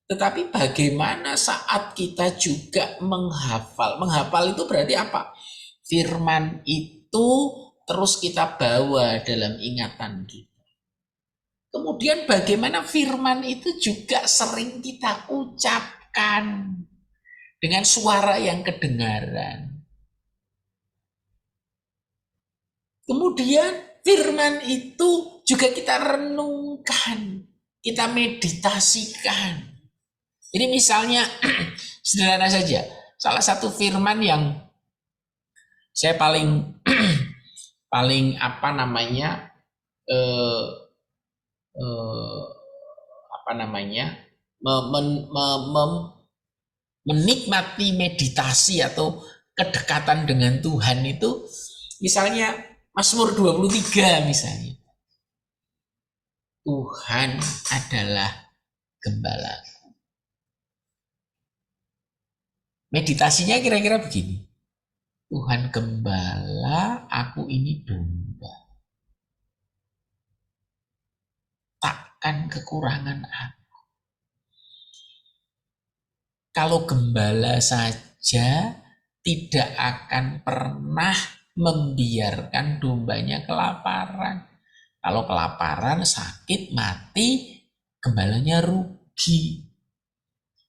tetapi bagaimana saat kita juga menghafal. Menghafal itu berarti apa? Firman itu terus kita bawa dalam ingatan kita. Kemudian bagaimana firman itu juga sering kita ucapkan dengan suara yang kedengaran. Kemudian firman itu juga kita renungkan, kita meditasikan. Jadi misalnya sederhana saja, salah satu firman yang saya paling menikmati meditasi atau kedekatan dengan Tuhan itu misalnya Mazmur 23 misalnya. Tuhan adalah gembalaku. Meditasinya kira-kira begini. Tuhan gembala, aku ini domba. Takkan kekurangan aku. Kalau gembala saja tidak akan pernah membiarkan dombanya kelaparan. Kalau kelaparan, sakit, mati, gembalanya rugi.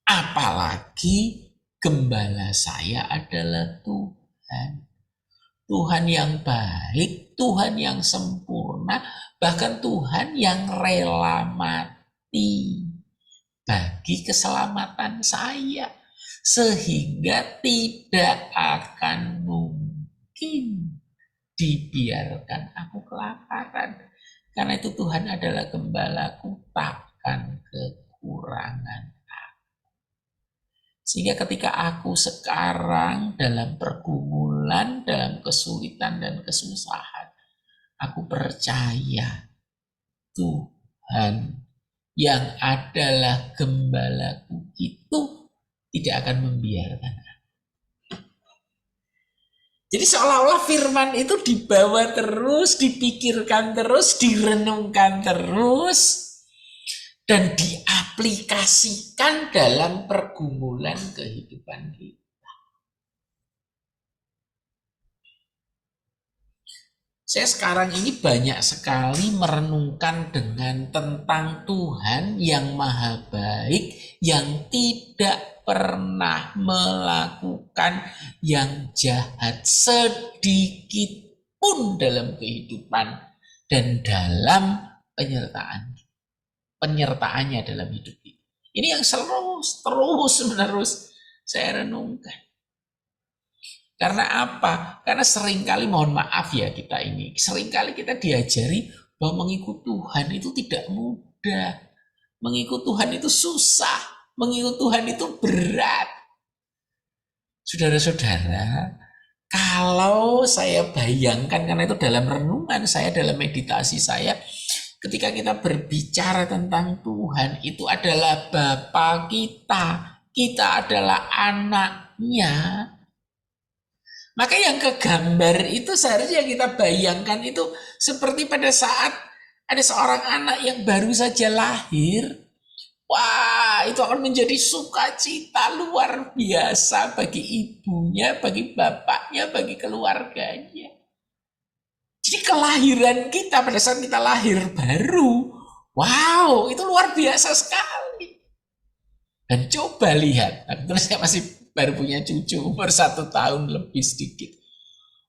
Apalagi gembala saya adalah Tuhan. Tuhan yang baik, Tuhan yang sempurna, bahkan Tuhan yang rela mati bagi keselamatan saya. Sehingga tidak akan mungkin dibiarkan aku kelaparan. Karena itu Tuhan adalah gembalaku, takkan kekurangan. Sehingga ketika aku sekarang dalam pergumulan, dalam kesulitan dan kesusahan, aku percaya Tuhan yang adalah gembalaku itu tidak akan membiarkan aku. Jadi seolah-olah firman itu dibawa terus, dipikirkan terus, direnungkan terus, dan diaplikasikan dalam pergumulan kehidupan kita. Saya sekarang ini banyak sekali merenungkan tentang Tuhan yang maha baik, yang tidak pernah melakukan yang jahat sedikit pun dalam kehidupan dan dalam penyertaannya dalam hidup kita. Ini yang terus menerus saya renungkan. Karena apa? Karena seringkali, mohon maaf ya kita ini, seringkali kita diajari bahwa mengikut Tuhan itu tidak mudah. Mengikut Tuhan itu susah. Mengikut Tuhan itu berat. Saudara-saudara, kalau saya bayangkan, karena itu dalam renungan saya, dalam meditasi saya, ketika kita berbicara tentang Tuhan, itu adalah Bapa kita. Kita adalah anaknya. Maka yang kegambar itu seharusnya kita bayangkan itu seperti pada saat ada seorang anak yang baru saja lahir. Wah, itu akan menjadi sukacita luar biasa bagi ibunya, bagi bapaknya, bagi keluarganya. Jadi kelahiran kita pada saat kita lahir baru, wow, itu luar biasa sekali. Dan coba lihat, terus saya masih baru punya cucu umur 1 tahun lebih sedikit.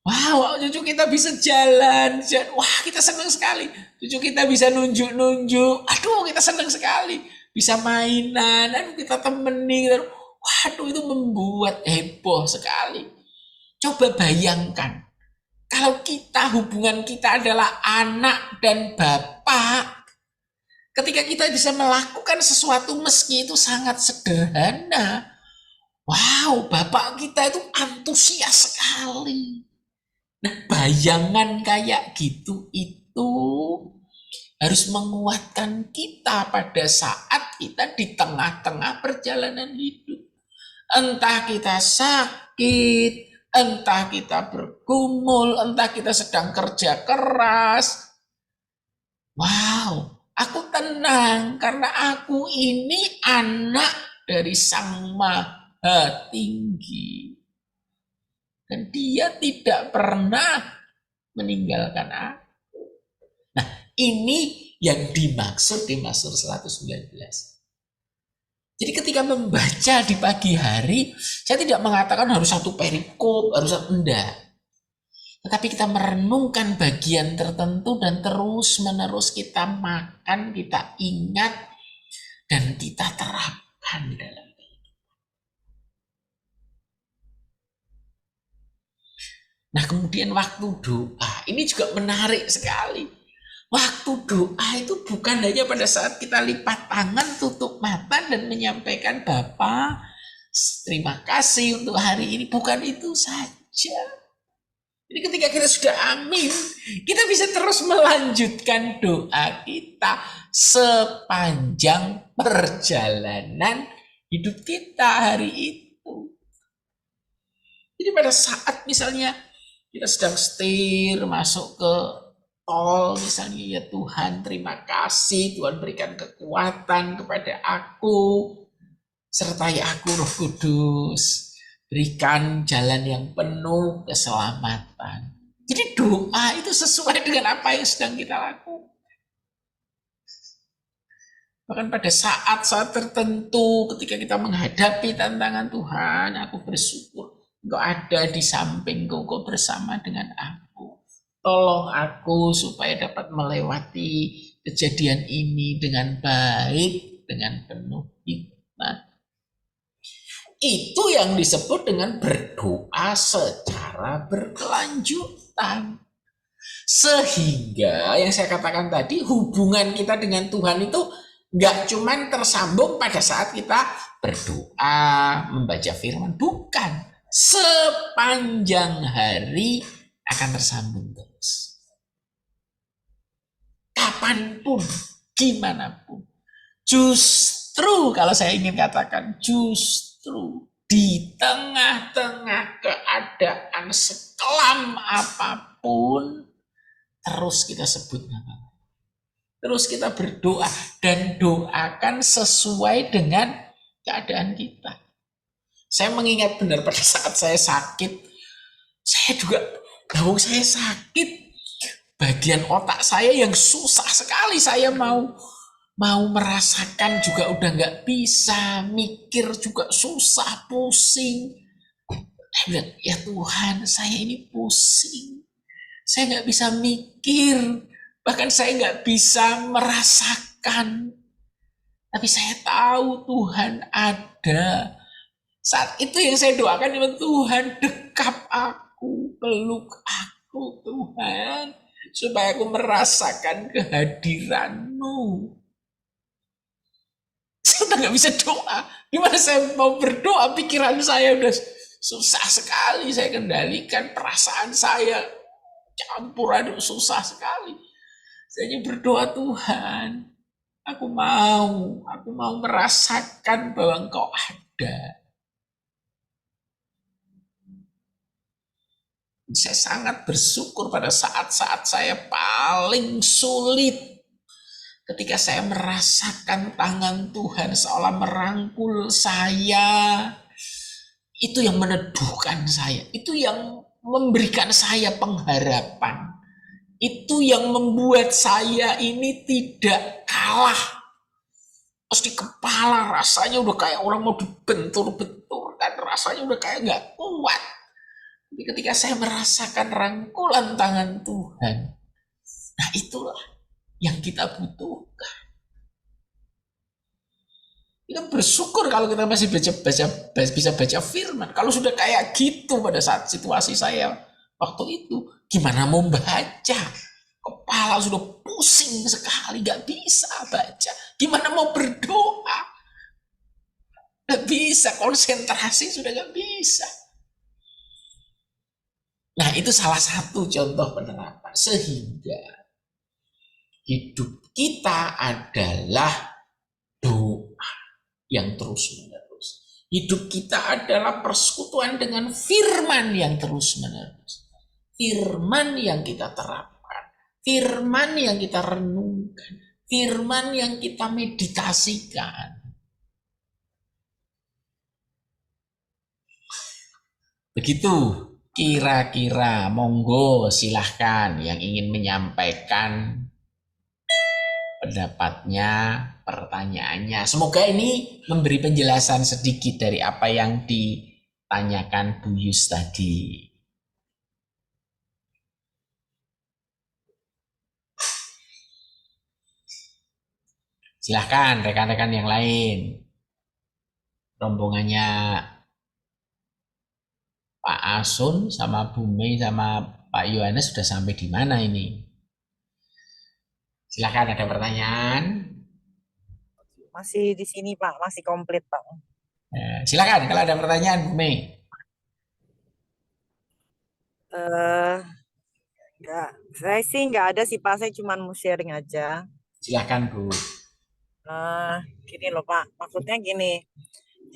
Wow, cucu kita bisa jalan. Wah, kita senang sekali. Cucu kita bisa nunjuk-nunjuk. Aduh, kita senang sekali. Bisa mainan, aduh kita temenin. Waduh, itu membuat heboh sekali. Coba bayangkan, kalau hubungan kita adalah anak dan bapak, ketika kita bisa melakukan sesuatu meski itu sangat sederhana, wow, bapak kita itu antusias sekali. Nah, bayangan kayak gitu itu harus menguatkan kita pada saat kita di tengah-tengah perjalanan hidup. Entah kita sakit, entah kita bergumul, entah kita sedang kerja keras. Wow, aku tenang karena aku ini anak dari Sang Maha Tinggi. Dan dia tidak pernah meninggalkan aku. Nah, ini yang dimaksud di Mazmur 119. Jadi ketika membaca di pagi hari, saya tidak mengatakan harus satu perikop, harus enggak. Tetapi kita merenungkan bagian tertentu dan terus-menerus kita makan, kita ingat, dan kita terapkan dalam. Nah, kemudian waktu doa, ini juga menarik sekali. Waktu doa itu bukan hanya pada saat kita lipat tangan, tutup mata dan menyampaikan Bapa, terima kasih untuk hari ini. Bukan itu saja. Jadi ketika kita sudah amin, kita bisa terus melanjutkan doa kita sepanjang perjalanan hidup kita hari itu. Jadi pada saat misalnya kita sedang setir masuk ke tol misalnya, ya Tuhan terima kasih, Tuhan berikan kekuatan kepada aku, sertai aku Roh Kudus, berikan jalan yang penuh keselamatan. Jadi doa itu sesuai dengan apa yang sedang kita lakukan. Bahkan pada saat-saat tertentu ketika kita menghadapi tantangan Tuhan, aku bersyukur Engkau ada di sampingku, Engkau bersama dengan aku. Tolong aku supaya dapat melewati kejadian ini dengan baik, dengan penuh hikmat. Itu yang disebut dengan berdoa secara berkelanjutan. Sehingga yang saya katakan tadi, hubungan kita dengan Tuhan itu nggak cuman tersambung pada saat kita berdoa, membaca firman. Bukan. Sepanjang hari akan tersambung terus. Kapanpun, gimana pun. Justru kalau saya ingin katakan, justru di tengah-tengah keadaan sekelam apapun, terus kita sebut nama. Terus kita berdoa dan doakan sesuai dengan keadaan kita. Saya mengingat benar pada saat saya sakit, saya juga, saya sakit, bagian otak saya yang susah sekali saya mau merasakan juga udah nggak bisa, mikir juga susah, pusing. Saya bilang, ya Tuhan, saya ini pusing. Saya nggak bisa mikir, bahkan saya nggak bisa merasakan. Tapi saya tahu Tuhan ada. Saat itu yang saya doakan, Tuhan dekap aku, peluk aku Tuhan, supaya aku merasakan kehadiran-Mu. Saya udah nggak bisa doa. Gimana saya mau berdoa? Pikiran saya udah susah sekali saya kendalikan. Perasaan saya campur aduk, susah sekali. Saya hanya berdoa, Tuhan, aku mau merasakan bahwa Engkau ada. Saya sangat bersyukur pada saat-saat saya paling sulit. Ketika saya merasakan tangan Tuhan seolah merangkul saya, itu yang meneduhkan saya, itu yang memberikan saya pengharapan, itu yang membuat saya ini tidak kalah. Terus di kepala rasanya udah kayak orang mau dibentur-bentur, dan rasanya udah kayak nggak kuat. Tapi ketika saya merasakan rangkulan tangan Tuhan, nah itulah yang kita butuhkan. Kita bersyukur kalau kita masih bisa baca firman. Kalau sudah kayak gitu pada saat situasi saya waktu itu, gimana mau baca? Kepala sudah pusing sekali, gak bisa baca. Gimana mau berdoa? Gak bisa, konsentrasi sudah gak bisa. Nah, itu salah satu contoh penerapan. Sehingga hidup kita adalah doa yang terus-menerus. Hidup kita adalah persekutuan dengan firman yang terus-menerus. Firman yang kita terapkan. Firman yang kita renungkan. Firman yang kita meditasikan. Begitu kira-kira, monggo silahkan yang ingin menyampaikan pendapatnya, pertanyaannya. Semoga ini memberi penjelasan sedikit dari apa yang ditanyakan Bu Yus tadi. Silahkan rekan-rekan yang lain. Rombongannya Pak Asun sama Bu Mei sama Pak Yohanes sudah sampai di mana ini? Silahkan, ada pertanyaan? Masih di sini Pak, masih komplit Pak. Silakan kalau ada pertanyaan, Bu Mei. Enggak, saya sih nggak ada sih Pak, saya cuma mau sharing aja. Silakan Bu. Gini loh Pak, maksudnya gini,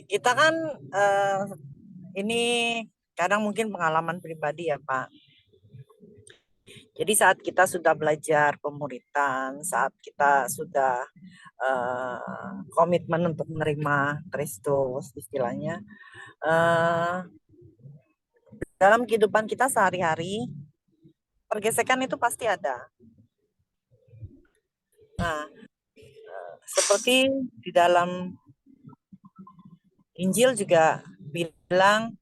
kita kan ini kadang mungkin pengalaman pribadi ya Pak. Jadi saat kita sudah belajar pemuritan, saat kita sudah komitmen untuk menerima Kristus istilahnya, dalam kehidupan kita sehari-hari, pergesekan itu pasti ada. Nah, seperti di dalam Injil juga bilang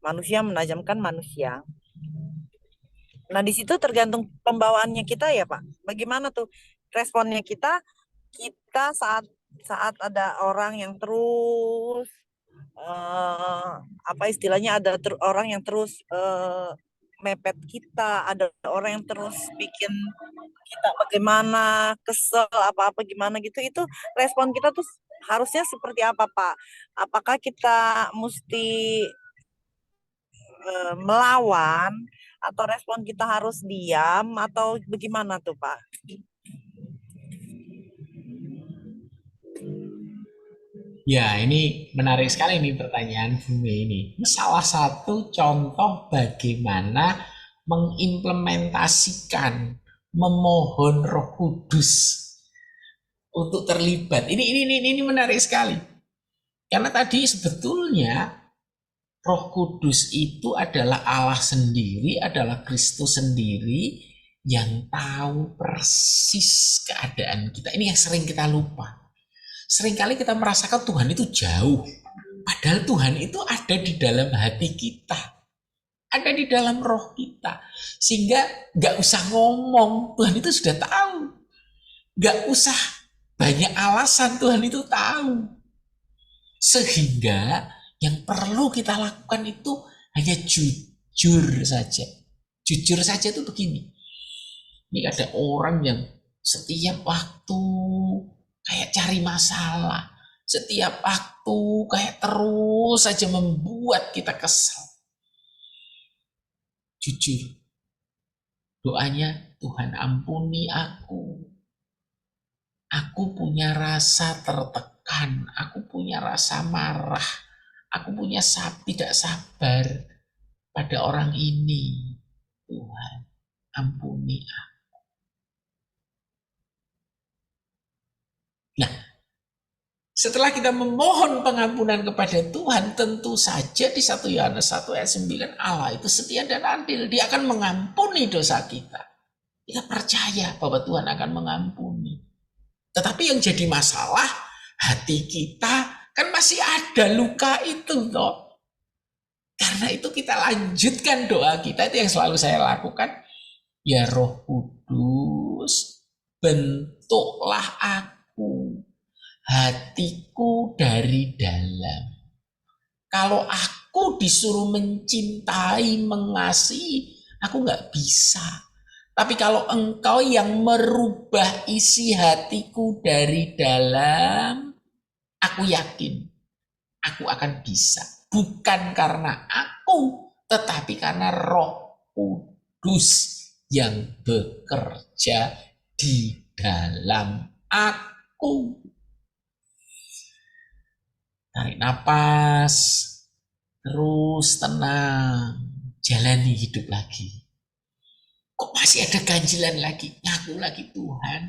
manusia menajamkan manusia. Nah, di situ tergantung pembawaannya kita ya, Pak. Bagaimana tuh responnya kita saat saat ada orang yang terus apa istilahnya, ada orang yang terus mepet kita, ada orang yang terus bikin kita bagaimana, kesel apa-apa gimana gitu, itu respon kita tuh harusnya seperti apa, Pak? Apakah kita mesti melawan, atau respon kita harus diam, atau bagaimana tuh, Pak? Ya, ini menarik sekali nih pertanyaan Bumi ini. Ini salah satu contoh bagaimana mengimplementasikan, memohon Roh Kudus untuk terlibat. Ini menarik sekali. Karena tadi sebetulnya Roh Kudus itu adalah Allah sendiri, adalah Kristus sendiri yang tahu persis keadaan kita. Ini yang sering kita lupa. Seringkali kita merasakan Tuhan itu jauh. Padahal Tuhan itu ada di dalam hati kita. Ada di dalam roh kita. Sehingga gak usah ngomong, Tuhan itu sudah tahu. Gak usah banyak alasan, Tuhan itu tahu. Sehingga yang perlu kita lakukan itu hanya jujur saja. Jujur saja itu begini. Ini ada orang yang setiap waktu kayak cari masalah. Setiap waktu kayak terus saja membuat kita kesal. Jujur. Doanya, Tuhan ampuni aku. Aku punya rasa tertekan. Aku punya rasa marah. Aku punya tidak sabar pada orang ini. Tuhan, ampuni aku. Nah, setelah kita memohon pengampunan kepada Tuhan, tentu saja di 1 Yohanes 1 ayat 9, Allah itu setia dan adil. Dia akan mengampuni dosa kita. Kita percaya bahwa Tuhan akan mengampuni. Tetapi yang jadi masalah, hati kita kan masih ada luka itu toh. Karena itu kita lanjutkan doa kita, itu yang selalu saya lakukan. Ya Roh Kudus, bentuklah aku, hatiku dari dalam. Kalau aku disuruh mencintai, mengasihi, aku gak bisa. Tapi kalau Engkau yang merubah isi hatiku dari dalam, aku yakin aku akan bisa. Bukan karena aku, tetapi karena Roh Kudus yang bekerja di dalam aku. Tarik napas, terus tenang, jalani hidup lagi. Kok masih ada ganjilan lagi? Ngaku lagi, Tuhan,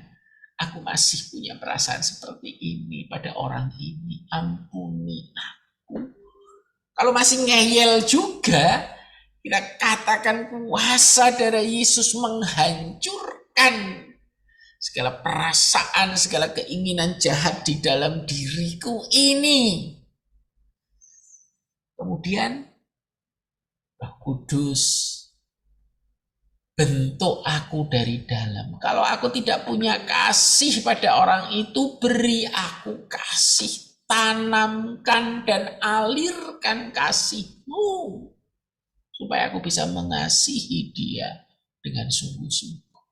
aku masih punya perasaan seperti ini pada orang ini. Ampuni aku. Kalau masih ngeyel juga, kita katakan kuasa darah Yesus menghancurkan segala perasaan, segala keinginan jahat di dalam diriku ini. Kemudian, Roh Kudus, bentuk aku dari dalam. Kalau aku tidak punya kasih pada orang itu, beri aku kasih. Tanamkan dan alirkan kasih-Mu. Supaya aku bisa mengasihi dia dengan sungguh-sungguh.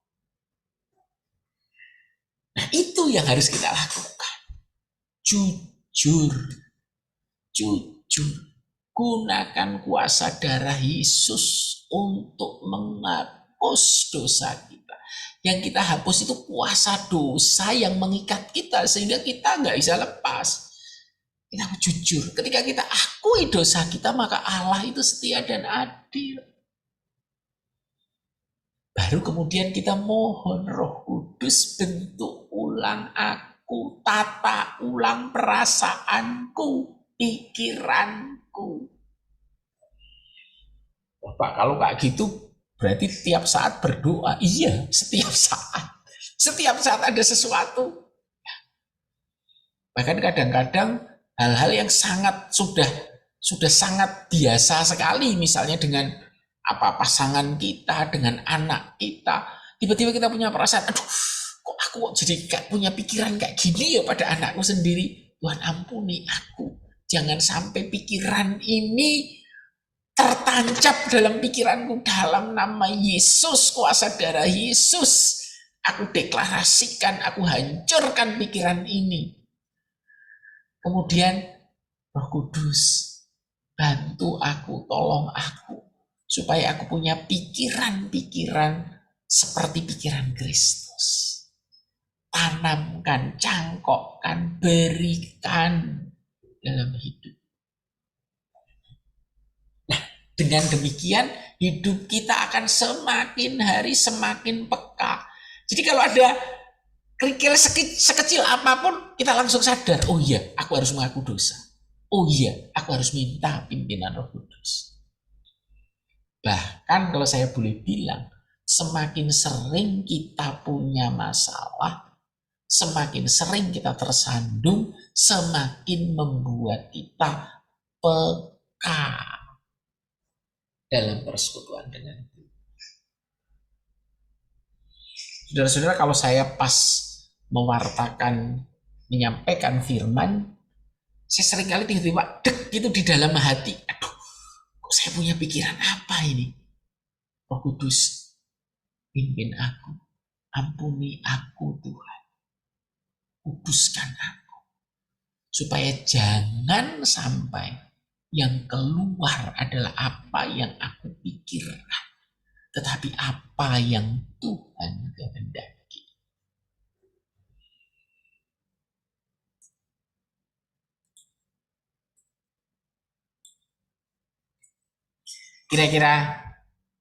Nah, itu yang harus kita lakukan. Jujur. Jujur. Gunakan kuasa darah Yesus untuk menghapus dosa kita. Yang kita hapus itu kuasa dosa yang mengikat kita sehingga kita nggak bisa lepas. Kita jujur. Ketika kita akui dosa kita, maka Allah itu setia dan adil. Baru kemudian kita mohon Roh Kudus, bentuk ulang aku, tata ulang perasaanku, pikiranku. Bapak, kalau kayak gitu berarti tiap saat berdoa. Iya, setiap saat. Setiap saat ada sesuatu. Bahkan kadang-kadang hal-hal yang sudah sangat biasa sekali, misalnya dengan pasangan kita, dengan anak kita, tiba-tiba kita punya perasaan, aduh, kok jadi gak punya pikiran kayak gini ya pada anakku sendiri. Tuhan ampuni aku, jangan sampai pikiran ini tertancap dalam pikiranku. Dalam nama Yesus, kuasa darah Yesus, aku deklarasikan, aku hancurkan pikiran ini. Kemudian Roh Kudus, bantu aku, tolong aku, supaya aku punya pikiran-pikiran seperti pikiran Kristus. Tanamkan, cangkokkan, berikan dalam hidup. Nah, dengan demikian hidup kita akan semakin hari semakin peka. Jadi kalau ada kerikil sekecil apapun, kita langsung sadar, oh iya, aku harus mengaku dosa. Oh iya, aku harus minta pimpinan Roh Kudus. Bahkan kalau saya boleh bilang, semakin sering kita punya masalah, semakin sering kita tersandung, semakin membuat kita peka dalam persekutuan dengan Tuhan. Saudara-saudara, kalau saya pas menyampaikan firman, saya seringkali tiba-tiba dek gitu di dalam hati. Aduh, kok saya punya pikiran apa ini? Roh Kudus, pimpin aku, ampuni aku Tuhan, kuduskan aku, supaya jangan sampai yang keluar adalah apa yang aku pikirkan, tetapi apa yang Tuhan kehendaki. Kira-kira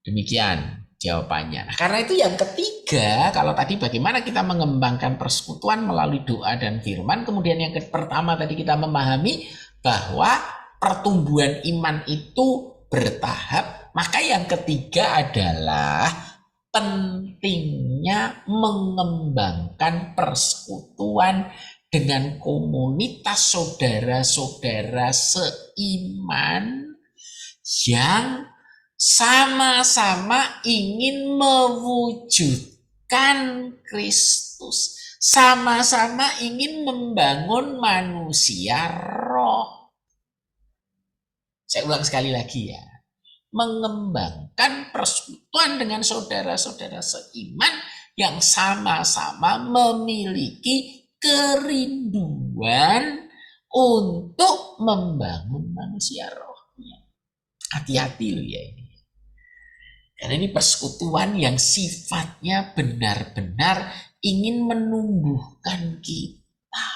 demikian jawabannya. Nah, karena itu yang ketiga, kalau tadi bagaimana kita mengembangkan persekutuan melalui doa dan firman, kemudian yang pertama tadi kita memahami bahwa pertumbuhan iman itu bertahap, maka yang ketiga adalah pentingnya mengembangkan persekutuan dengan komunitas saudara-saudara seiman yang sama-sama ingin mewujudkan Kristus, sama-sama ingin membangun manusia roh. Saya ulang sekali lagi ya, mengembangkan persekutuan dengan saudara-saudara seiman yang sama-sama memiliki kerinduan untuk membangun manusia rohnya. Hati-hati loh ya ini. Karena ini persekutuan yang sifatnya benar-benar ingin menumbuhkan kita.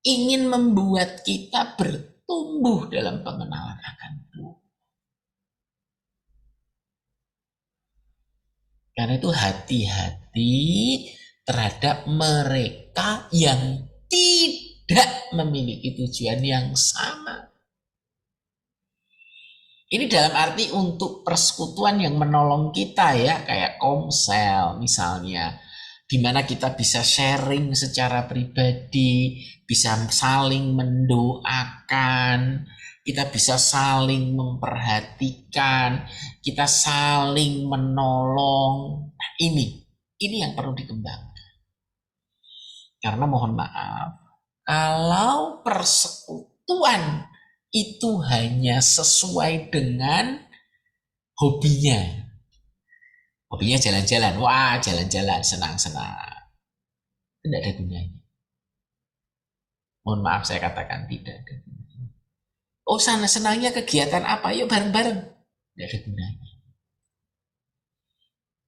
Ingin membuat kita bertumbuh dalam pengenalan akan Tuhan. Karena itu hati-hati terhadap mereka yang tidak memiliki tujuan yang sama. Ini dalam arti untuk persekutuan yang menolong kita ya, kayak komsel misalnya, di mana kita bisa sharing secara pribadi, bisa saling mendoakan, kita bisa saling memperhatikan, kita saling menolong. Nah, ini yang perlu dikembangkan. Karena mohon maaf, kalau persekutuan itu hanya sesuai dengan hobinya. Hobinya jalan-jalan. Wah, jalan-jalan, senang-senang. Tidak ada gunanya. Mohon maaf saya katakan tidak ada gunanya. Oh, sana senangnya kegiatan apa? Yuk bareng-bareng. Tidak ada gunanya.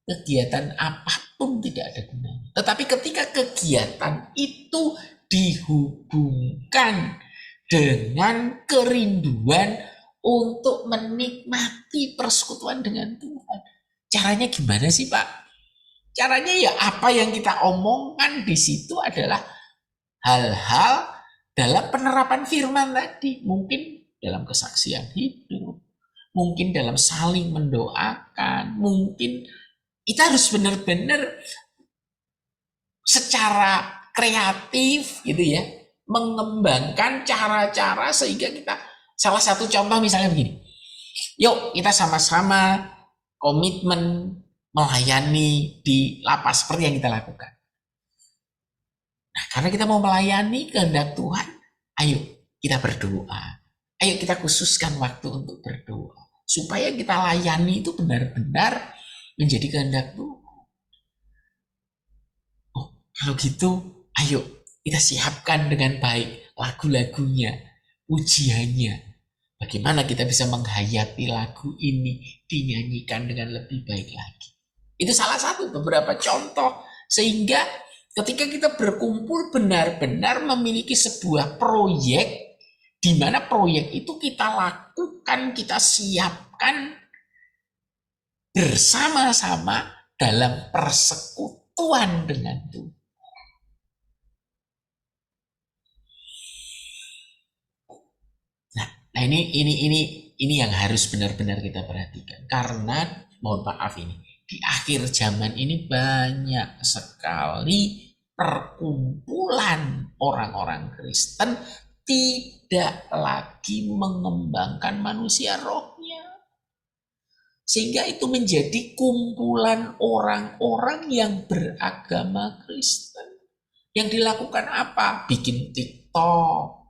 Kegiatan apapun tidak ada gunanya. Tetapi ketika kegiatan itu dihubungkan dengan kerinduan untuk menikmati persekutuan dengan Tuhan. Caranya gimana sih Pak? Caranya ya apa yang kita omongkan di situ adalah hal-hal dalam penerapan firman tadi. Mungkin dalam kesaksian hidup, mungkin dalam saling mendoakan, mungkin kita harus benar-benar secara kreatif gitu ya, mengembangkan cara-cara sehingga kita, salah satu contoh misalnya begini, yuk kita sama-sama komitmen melayani di lapas seperti yang kita lakukan. Nah, karena kita mau melayani kehendak Tuhan, ayo kita berdoa. Ayo kita khususkan waktu untuk berdoa. Supaya kita layani itu benar-benar menjadi kehendak Tuhan. Oh, kalau gitu, ayo kita siapkan dengan baik lagu-lagunya, ujiannya. Bagaimana kita bisa menghayati lagu ini, dinyanyikan dengan lebih baik lagi. Itu salah satu beberapa contoh, sehingga ketika kita berkumpul benar-benar memiliki sebuah proyek, di mana proyek itu kita lakukan, kita siapkan bersama-sama dalam persekutuan dengan Tuhan. Nah, ini yang harus benar-benar kita perhatikan, karena mohon maaf ini di akhir zaman ini banyak sekali perkumpulan orang-orang Kristen tidak lagi mengembangkan manusia rohnya, sehingga itu menjadi kumpulan orang-orang yang beragama Kristen. Yang dilakukan apa? Bikin TikTok.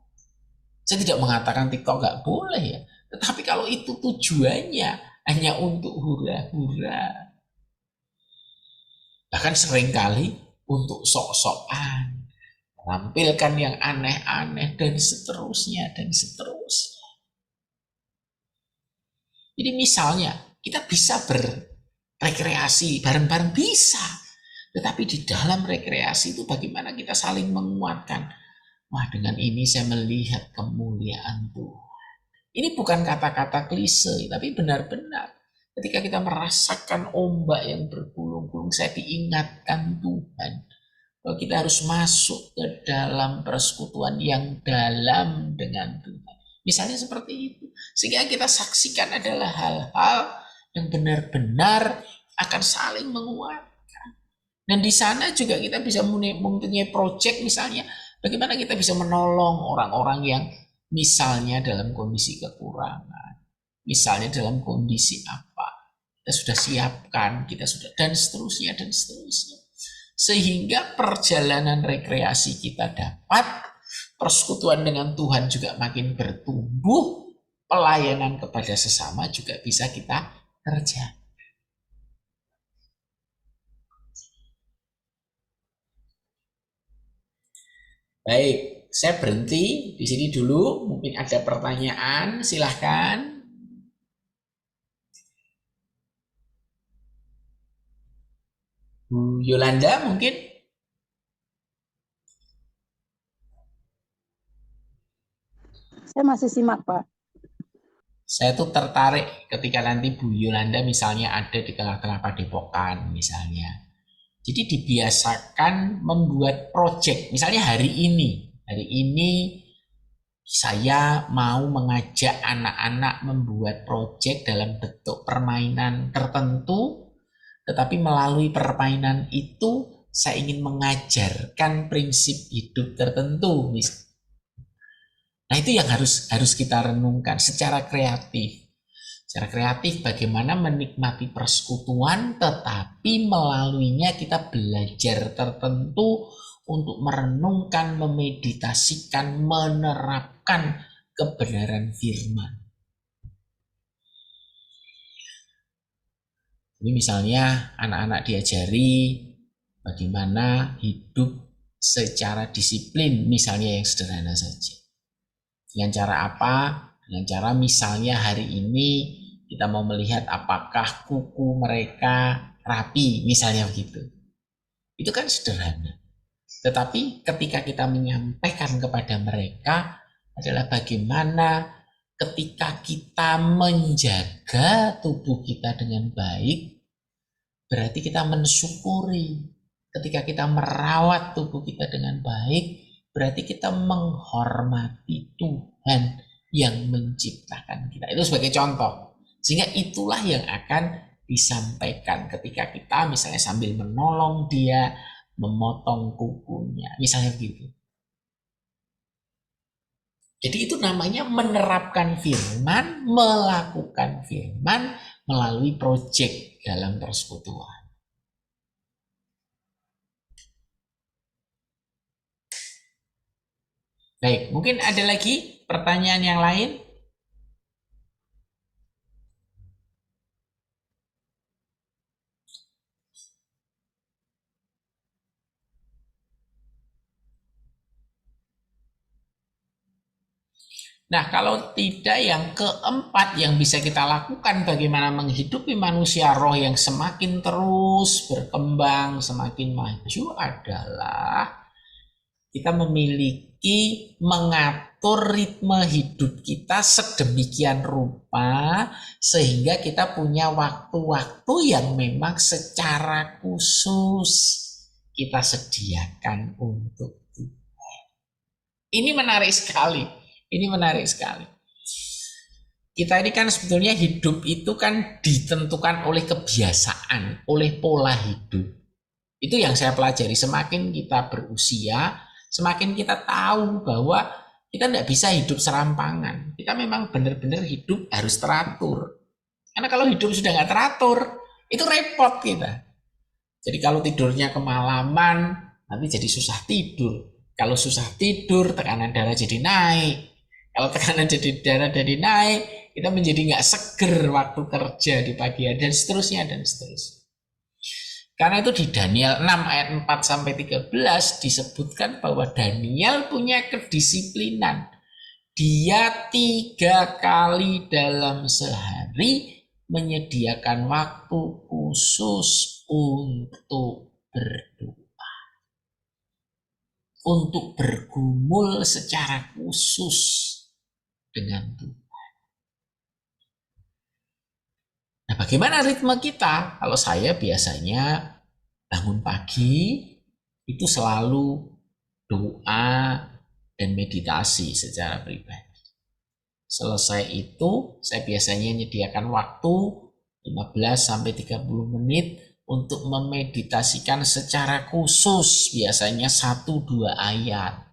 Saya tidak mengatakan TikTok nggak boleh ya, tetapi kalau itu tujuannya hanya untuk hura-hura, bahkan seringkali untuk sok-sokan, menampilkan yang aneh-aneh dan seterusnya dan seterusnya. Jadi misalnya kita bisa berrekreasi bareng-bareng, bisa, tetapi di dalam rekreasi itu bagaimana kita saling menguatkan. Wah, dengan ini saya melihat kemuliaan Tuhan. Ini bukan kata-kata klise, tapi benar-benar ketika kita merasakan ombak yang bergulung-gulung, saya diingatkan Tuhan bahwa kita harus masuk ke dalam persekutuan yang dalam dengan Tuhan. Misalnya seperti itu. Sehingga kita saksikan adalah hal-hal yang benar-benar akan saling menguatkan. Dan di sana juga kita bisa mempunyai proyek, misalnya bagaimana kita bisa menolong orang-orang yang misalnya dalam kondisi kekurangan, misalnya dalam kondisi apa, kita sudah siapkan, kita sudah, dan seterusnya dan seterusnya, sehingga perjalanan rekreasi kita dapat, persekutuan dengan Tuhan juga makin bertumbuh, pelayanan kepada sesama juga bisa kita kerjakan. Baik, saya berhenti di sini dulu. Mungkin ada pertanyaan, silahkan. Bu Yolanda mungkin? Saya masih simak, Pak. Saya tuh tertarik ketika nanti Bu Yolanda misalnya ada di tengah-tengah padepokan misalnya. Jadi dibiasakan membuat proyek. Misalnya hari ini saya mau mengajak anak-anak membuat proyek dalam bentuk permainan tertentu, tetapi melalui permainan itu saya ingin mengajarkan prinsip hidup tertentu. Nah, itu yang harus kita renungkan secara kreatif. Secara kreatif bagaimana menikmati persekutuan, tetapi melaluinya kita belajar tertentu untuk merenungkan, memeditasikan, menerapkan kebenaran firman. Jadi misalnya anak-anak diajari bagaimana hidup secara disiplin, misalnya yang sederhana saja. Dengan cara apa? Dengan cara misalnya hari ini kita mau melihat apakah kuku mereka rapi, misalnya begitu. Itu kan sederhana. Tetapi ketika kita menyampaikan kepada mereka adalah bagaimana ketika kita menjaga tubuh kita dengan baik, berarti kita mensyukuri. Ketika kita merawat tubuh kita dengan baik, berarti kita menghormati Tuhan yang menciptakan kita. Itu sebagai contoh. Sehingga itulah yang akan disampaikan ketika kita misalnya sambil menolong dia, memotong kukunya, misalnya begitu. Jadi itu namanya menerapkan firman, melakukan firman melalui proyek dalam persekutuan. Baik, mungkin ada lagi pertanyaan yang lain? Nah, kalau tidak, yang keempat yang bisa kita lakukan bagaimana menghidupi manusia roh yang semakin terus berkembang, semakin maju adalah kita memiliki mengatur ritme hidup kita sedemikian rupa sehingga kita punya waktu-waktu yang memang secara khusus kita sediakan untuk Tuhan. Ini menarik sekali. Ini menarik sekali. Kita ini kan sebetulnya hidup itu kan ditentukan oleh kebiasaan, oleh pola hidup. Itu yang saya pelajari. Semakin kita berusia, semakin kita tahu bahwa kita tidak bisa hidup serampangan. Kita memang benar-benar hidup harus teratur. Karena kalau hidup sudah nggak teratur, itu repot kita. Jadi kalau tidurnya kemalaman, nanti jadi susah tidur. Kalau susah tidur, tekanan darah jadi naik. Kalau tekanan darah jadi naik, kita menjadi nggak seger waktu kerja di pagi hari, dan seterusnya, dan seterusnya. Karena itu di Daniel 6 ayat 4-13 disebutkan bahwa Daniel punya kedisiplinan. Dia 3 kali dalam sehari menyediakan waktu khusus untuk berdoa. Untuk bergumul secara khusus dengan Tuhan. Nah, bagaimana ritme kita? Kalau saya biasanya bangun pagi itu selalu doa dan meditasi secara pribadi. Selesai itu saya biasanya menyediakan waktu 15-30 menit untuk memeditasikan secara khusus, biasanya 1-2 ayat.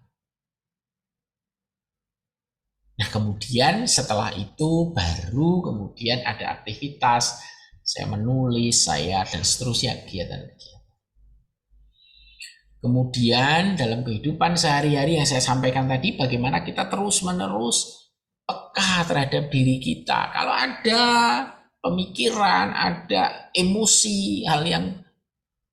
Nah, kemudian setelah itu baru kemudian ada aktivitas, saya menulis, dan seterusnya, kegiatan-kegiatan. Kemudian dalam kehidupan sehari-hari yang saya sampaikan tadi, bagaimana kita terus-menerus peka terhadap diri kita. Kalau ada pemikiran, ada emosi, hal yang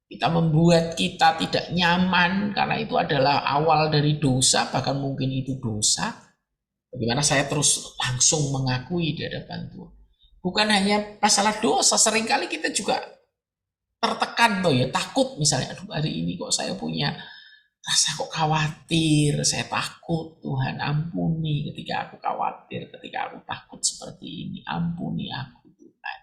kita membuat kita tidak nyaman karena itu adalah awal dari dosa, bahkan mungkin itu dosa, bagaimana saya terus langsung mengakui di hadapan Tuhan. Bukan hanya masalah dosa, seringkali kita juga tertekan takut misalnya, aduh hari ini kok saya punya rasa kok khawatir, saya takut, Tuhan ampuni ketika aku khawatir, ketika aku takut seperti ini, ampuni aku Tuhan.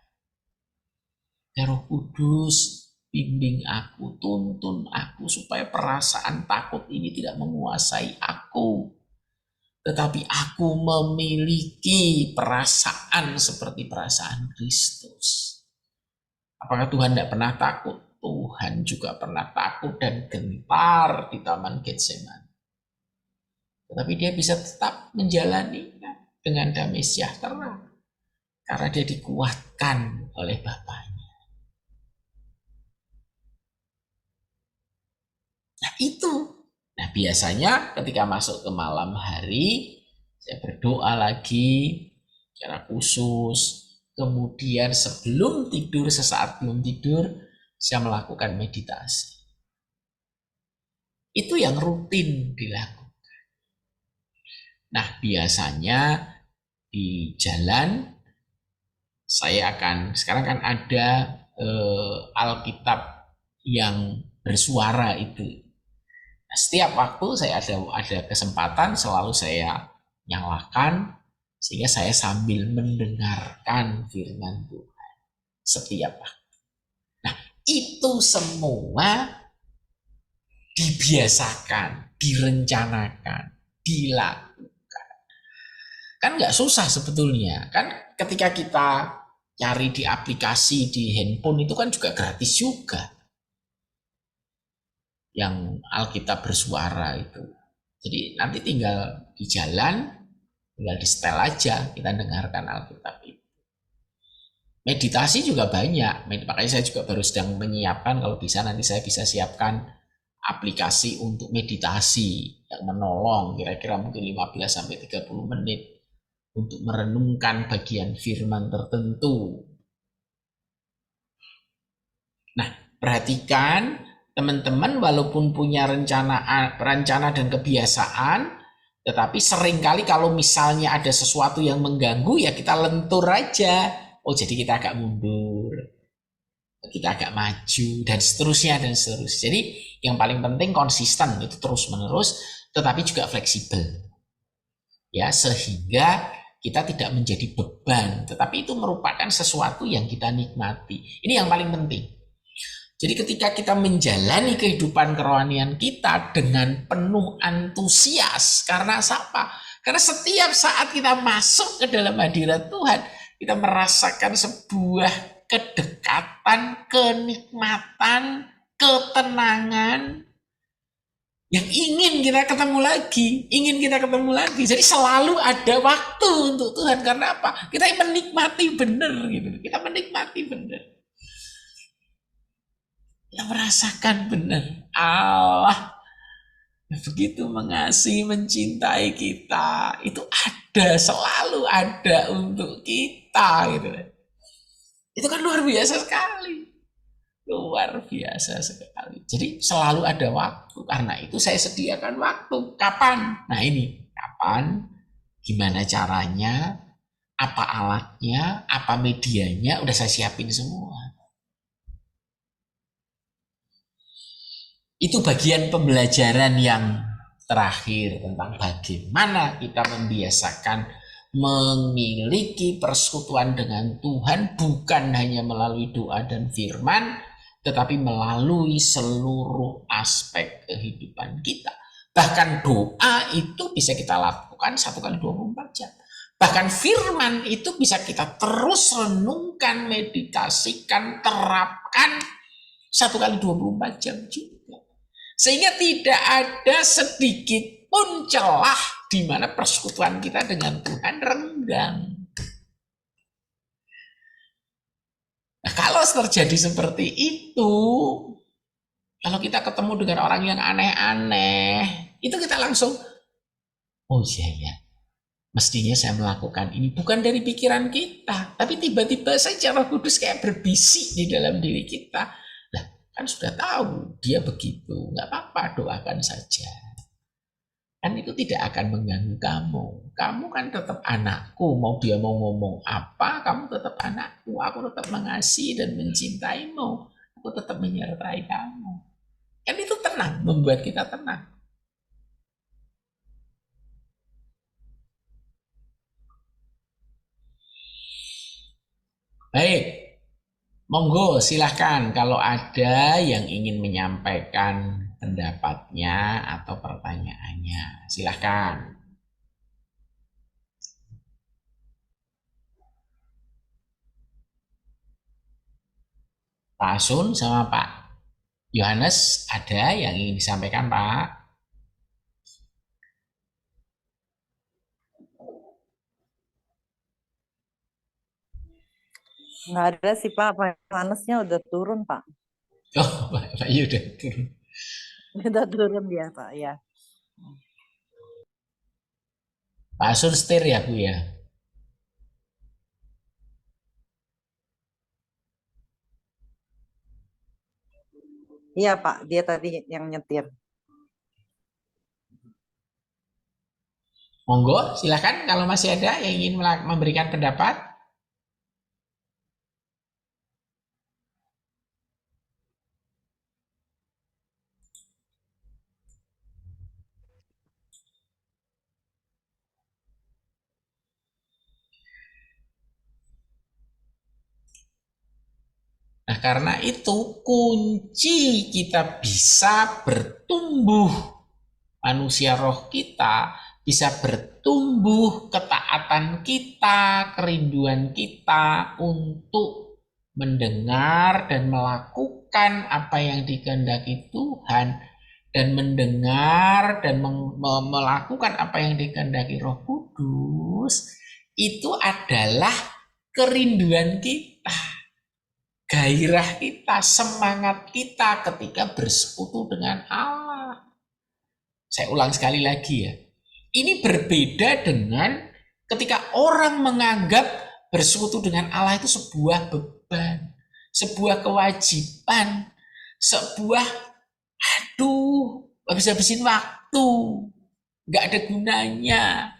Ya Roh Kudus, bimbing aku, tuntun aku supaya perasaan takut ini tidak menguasai aku. Tetapi aku memiliki perasaan seperti perasaan Kristus. Apakah Tuhan tidak pernah takut? Tuhan juga pernah takut dan gentar di Taman Getsemani. Tetapi dia bisa tetap menjalaninya dengan damai sejahtera. Karena dia dikuatkan oleh Bapaknya. Nah itu. Nah biasanya ketika masuk ke malam hari, saya berdoa lagi secara khusus. Kemudian sebelum tidur, sesaat belum tidur, saya melakukan meditasi. Itu yang rutin dilakukan. Nah biasanya di jalan, saya akan, sekarang kan ada Alkitab yang bersuara itu. Nah, setiap waktu saya ada kesempatan, selalu saya nyalakan, sehingga saya sambil mendengarkan firman Tuhan setiap waktu. Nah, itu semua dibiasakan, direncanakan, dilakukan. Kan nggak susah sebetulnya. Kan ketika kita cari di aplikasi, di handphone itu kan juga gratis juga. yang Alkitab bersuara itu. Jadi nanti tinggal di jalan, tinggal di setel aja kita dengarkan Alkitab itu. Meditasi juga banyak, makanya saya juga baru sedang menyiapkan, kalau bisa nanti saya bisa siapkan aplikasi untuk meditasi yang menolong kira-kira mungkin 15-30 menit untuk merenungkan bagian firman tertentu. Nah, perhatikan teman-teman, walaupun punya rencana dan kebiasaan, tetapi seringkali kalau misalnya ada sesuatu yang mengganggu, ya kita lentur aja. Oh, jadi kita agak mundur, kita agak maju, dan seterusnya dan seterusnya. Jadi yang paling penting konsisten, itu terus menerus, tetapi juga fleksibel, ya, sehingga kita tidak menjadi beban, tetapi itu merupakan sesuatu yang kita nikmati. Ini yang paling penting. Jadi ketika kita menjalani kehidupan kerohanian kita dengan penuh antusias, karena apa? Karena setiap saat kita masuk ke dalam hadirat Tuhan, kita merasakan sebuah kedekatan, kenikmatan, ketenangan yang ingin kita ketemu lagi, Jadi selalu ada waktu untuk Tuhan. Karena apa? Kita menikmati benar, gitu. Kita menikmati benar. Kita merasakan benar Allah begitu mengasihi, mencintai kita. Itu ada, selalu ada untuk kita, gitu. Itu kan luar biasa sekali. Luar biasa sekali. Jadi selalu ada waktu. Karena itu saya sediakan waktu. Kapan? Nah ini, kapan? Gimana caranya? Apa alatnya? Apa medianya? Udah saya siapin semua. Itu bagian pembelajaran yang terakhir tentang bagaimana kita membiasakan memiliki persekutuan dengan Tuhan, bukan hanya melalui doa dan firman, tetapi melalui seluruh aspek kehidupan kita. Bahkan doa itu bisa kita lakukan 1 kali 24 jam. Bahkan firman itu bisa kita terus renungkan, meditasikan, terapkan 1 kali 24 jam juga. Sehingga tidak ada sedikit pun celah di mana persekutuan kita dengan Tuhan renggang. Nah, kalau terjadi seperti itu, kalau kita ketemu dengan orang yang aneh-aneh, itu kita langsung, oh iya ya, mestinya saya melakukan ini bukan dari pikiran kita, tapi tiba-tiba saja Roh Kudus kayak berbisik di dalam diri kita. Kan sudah tahu dia begitu, nggak apa-apa, doakan saja. Kan itu tidak akan mengganggu kamu. Kamu kan tetap anakku, mau dia mau ngomong apa, kamu tetap anakku. Aku tetap mengasihi dan mencintaimu. Aku tetap menyertai kamu. Kan itu tenang, membuat kita tenang. Baik. Monggo silahkan kalau ada yang ingin menyampaikan pendapatnya atau pertanyaannya. Silahkan. Pak Asun sama Pak Yohanes, ada yang ingin disampaikan, Pak? Nggak ada sih Pak, panasnya udah turun Pak. Oh, Pak Yu udah turun. Udah turun dia Pak, ya. Pak Asun setir ya Bu ya? Iya Pak, dia tadi yang nyetir. Monggo silahkan kalau masih ada yang ingin memberikan pendapat. Nah, karena itu kunci kita bisa bertumbuh, manusia roh kita bisa bertumbuh, ketaatan kita, kerinduan kita untuk mendengar dan melakukan apa yang dikehendaki Tuhan, dan mendengar dan melakukan apa yang dikehendaki Roh Kudus, itu adalah kerinduan kita, gairah kita, semangat kita ketika bersekutu dengan Allah. Saya ulang sekali lagi ya. Ini berbeda dengan ketika orang menganggap bersekutu dengan Allah itu sebuah beban, sebuah kewajiban, sebuah habis-habisin waktu, nggak ada gunanya.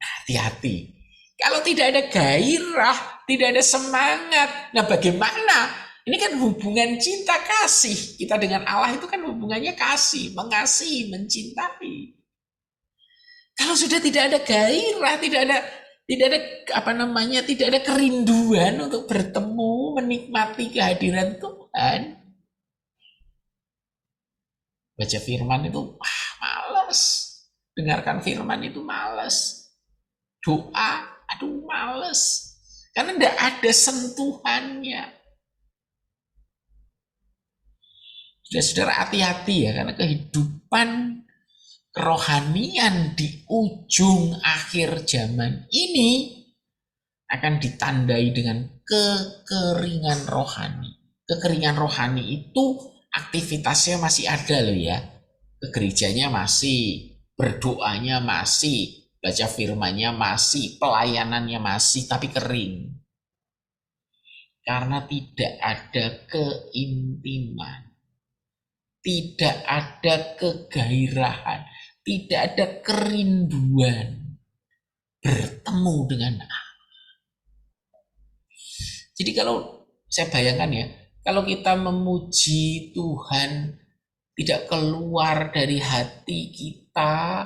Hati-hati. Kalau tidak ada gairah, tidak ada semangat, nah bagaimana? Ini kan hubungan cinta kasih. Kita dengan Allah itu kan hubungannya kasih, mengasihi, mencintai. Kalau sudah tidak ada gairah, tidak ada kerinduan untuk bertemu, menikmati kehadiran Tuhan. Baca firman itu malas. Dengarkan firman itu malas. Doa, aduh males. Karena tidak ada sentuhannya. Saudara hati-hati ya, karena kehidupan kerohanian di ujung akhir zaman ini akan ditandai dengan kekeringan rohani. Kekeringan rohani itu aktivitasnya masih ada loh ya. Ke gerejanya masih, berdoanya masih, baca firmannya masih, pelayanannya masih, tapi kering. Karena tidak ada keintiman, tidak ada kegairahan, tidak ada kerinduan bertemu dengan Allah. Jadi kalau saya bayangkan ya, kalau kita memuji Tuhan tidak keluar dari hati kita,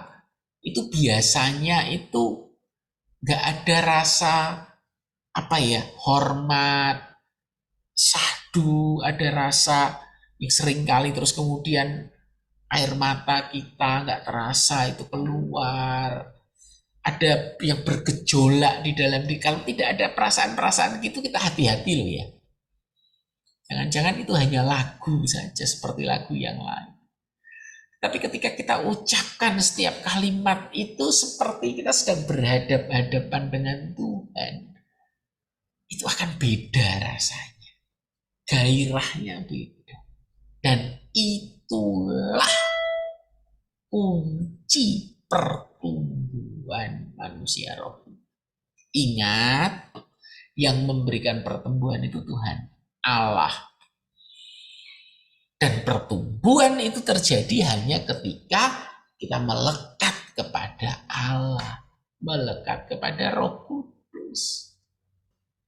itu biasanya itu nggak ada rasa hormat, syahdu, ada rasa yang sering kali terus kemudian air mata kita nggak terasa itu keluar. Ada yang bergejolak di dalam diri. Kalau tidak ada perasaan-perasaan gitu, kita hati-hati loh ya. Jangan-jangan itu hanya lagu saja seperti lagu yang lain. Tapi ketika kita ucapkan setiap kalimat itu seperti kita sedang berhadap-hadapan dengan Tuhan. Itu akan beda rasanya. Gairahnya beda. Dan itulah kunci pertumbuhan manusia roh. Ingat, yang memberikan pertumbuhan itu Tuhan, Allah. Dan pertumbuhan itu terjadi hanya ketika kita melekat kepada Allah, melekat kepada Roh Kudus.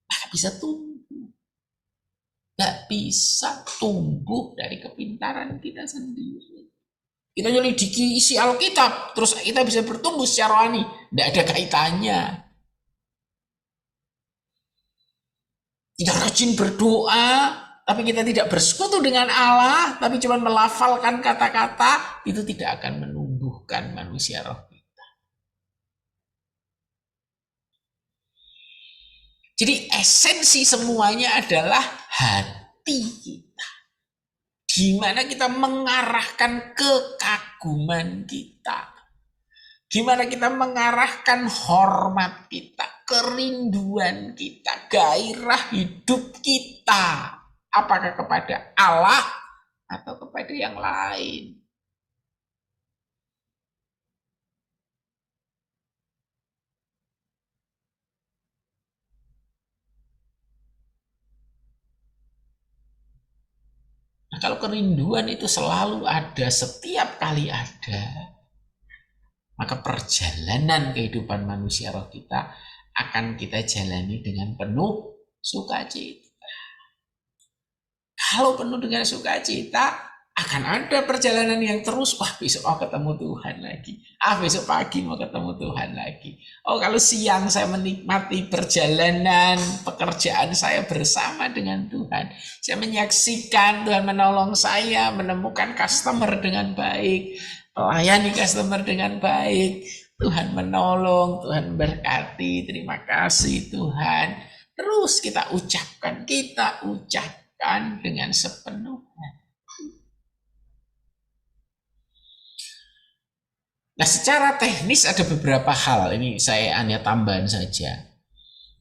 Maka bisa tumbuh. Gak bisa tumbuh dari kepintaran kita sendiri. Kita nyelidiki isi Alkitab, terus kita bisa bertumbuh secara rohani. Tidak ada kaitannya. Kita rajin berdoa, tapi kita tidak bersekutu dengan Allah, tapi cuma melafalkan kata-kata, itu tidak akan menumbuhkan manusia roh kita. Jadi esensi semuanya adalah hati kita. Di mana kita mengarahkan kekaguman kita. Gimana kita mengarahkan hormat kita, kerinduan kita, gairah hidup kita. Apakah kepada Allah atau kepada yang lain. Nah, kalau kerinduan itu selalu ada, setiap kali ada, maka perjalanan kehidupan manusia roh kita akan kita jalani dengan penuh sukacita. Kalau penuh dengan sukacita, akan ada perjalanan yang terus, besok ketemu Tuhan lagi. Besok pagi mau ketemu Tuhan lagi. Kalau siang saya menikmati perjalanan pekerjaan saya bersama dengan Tuhan. Saya menyaksikan Tuhan menolong saya menemukan customer dengan baik. Melayani customer dengan baik. Tuhan menolong, Tuhan berkati, terima kasih Tuhan. Terus kita ucapkan dengan sepenuh hati. Nah, secara teknis ada beberapa hal, ini saya hanya tambahan saja.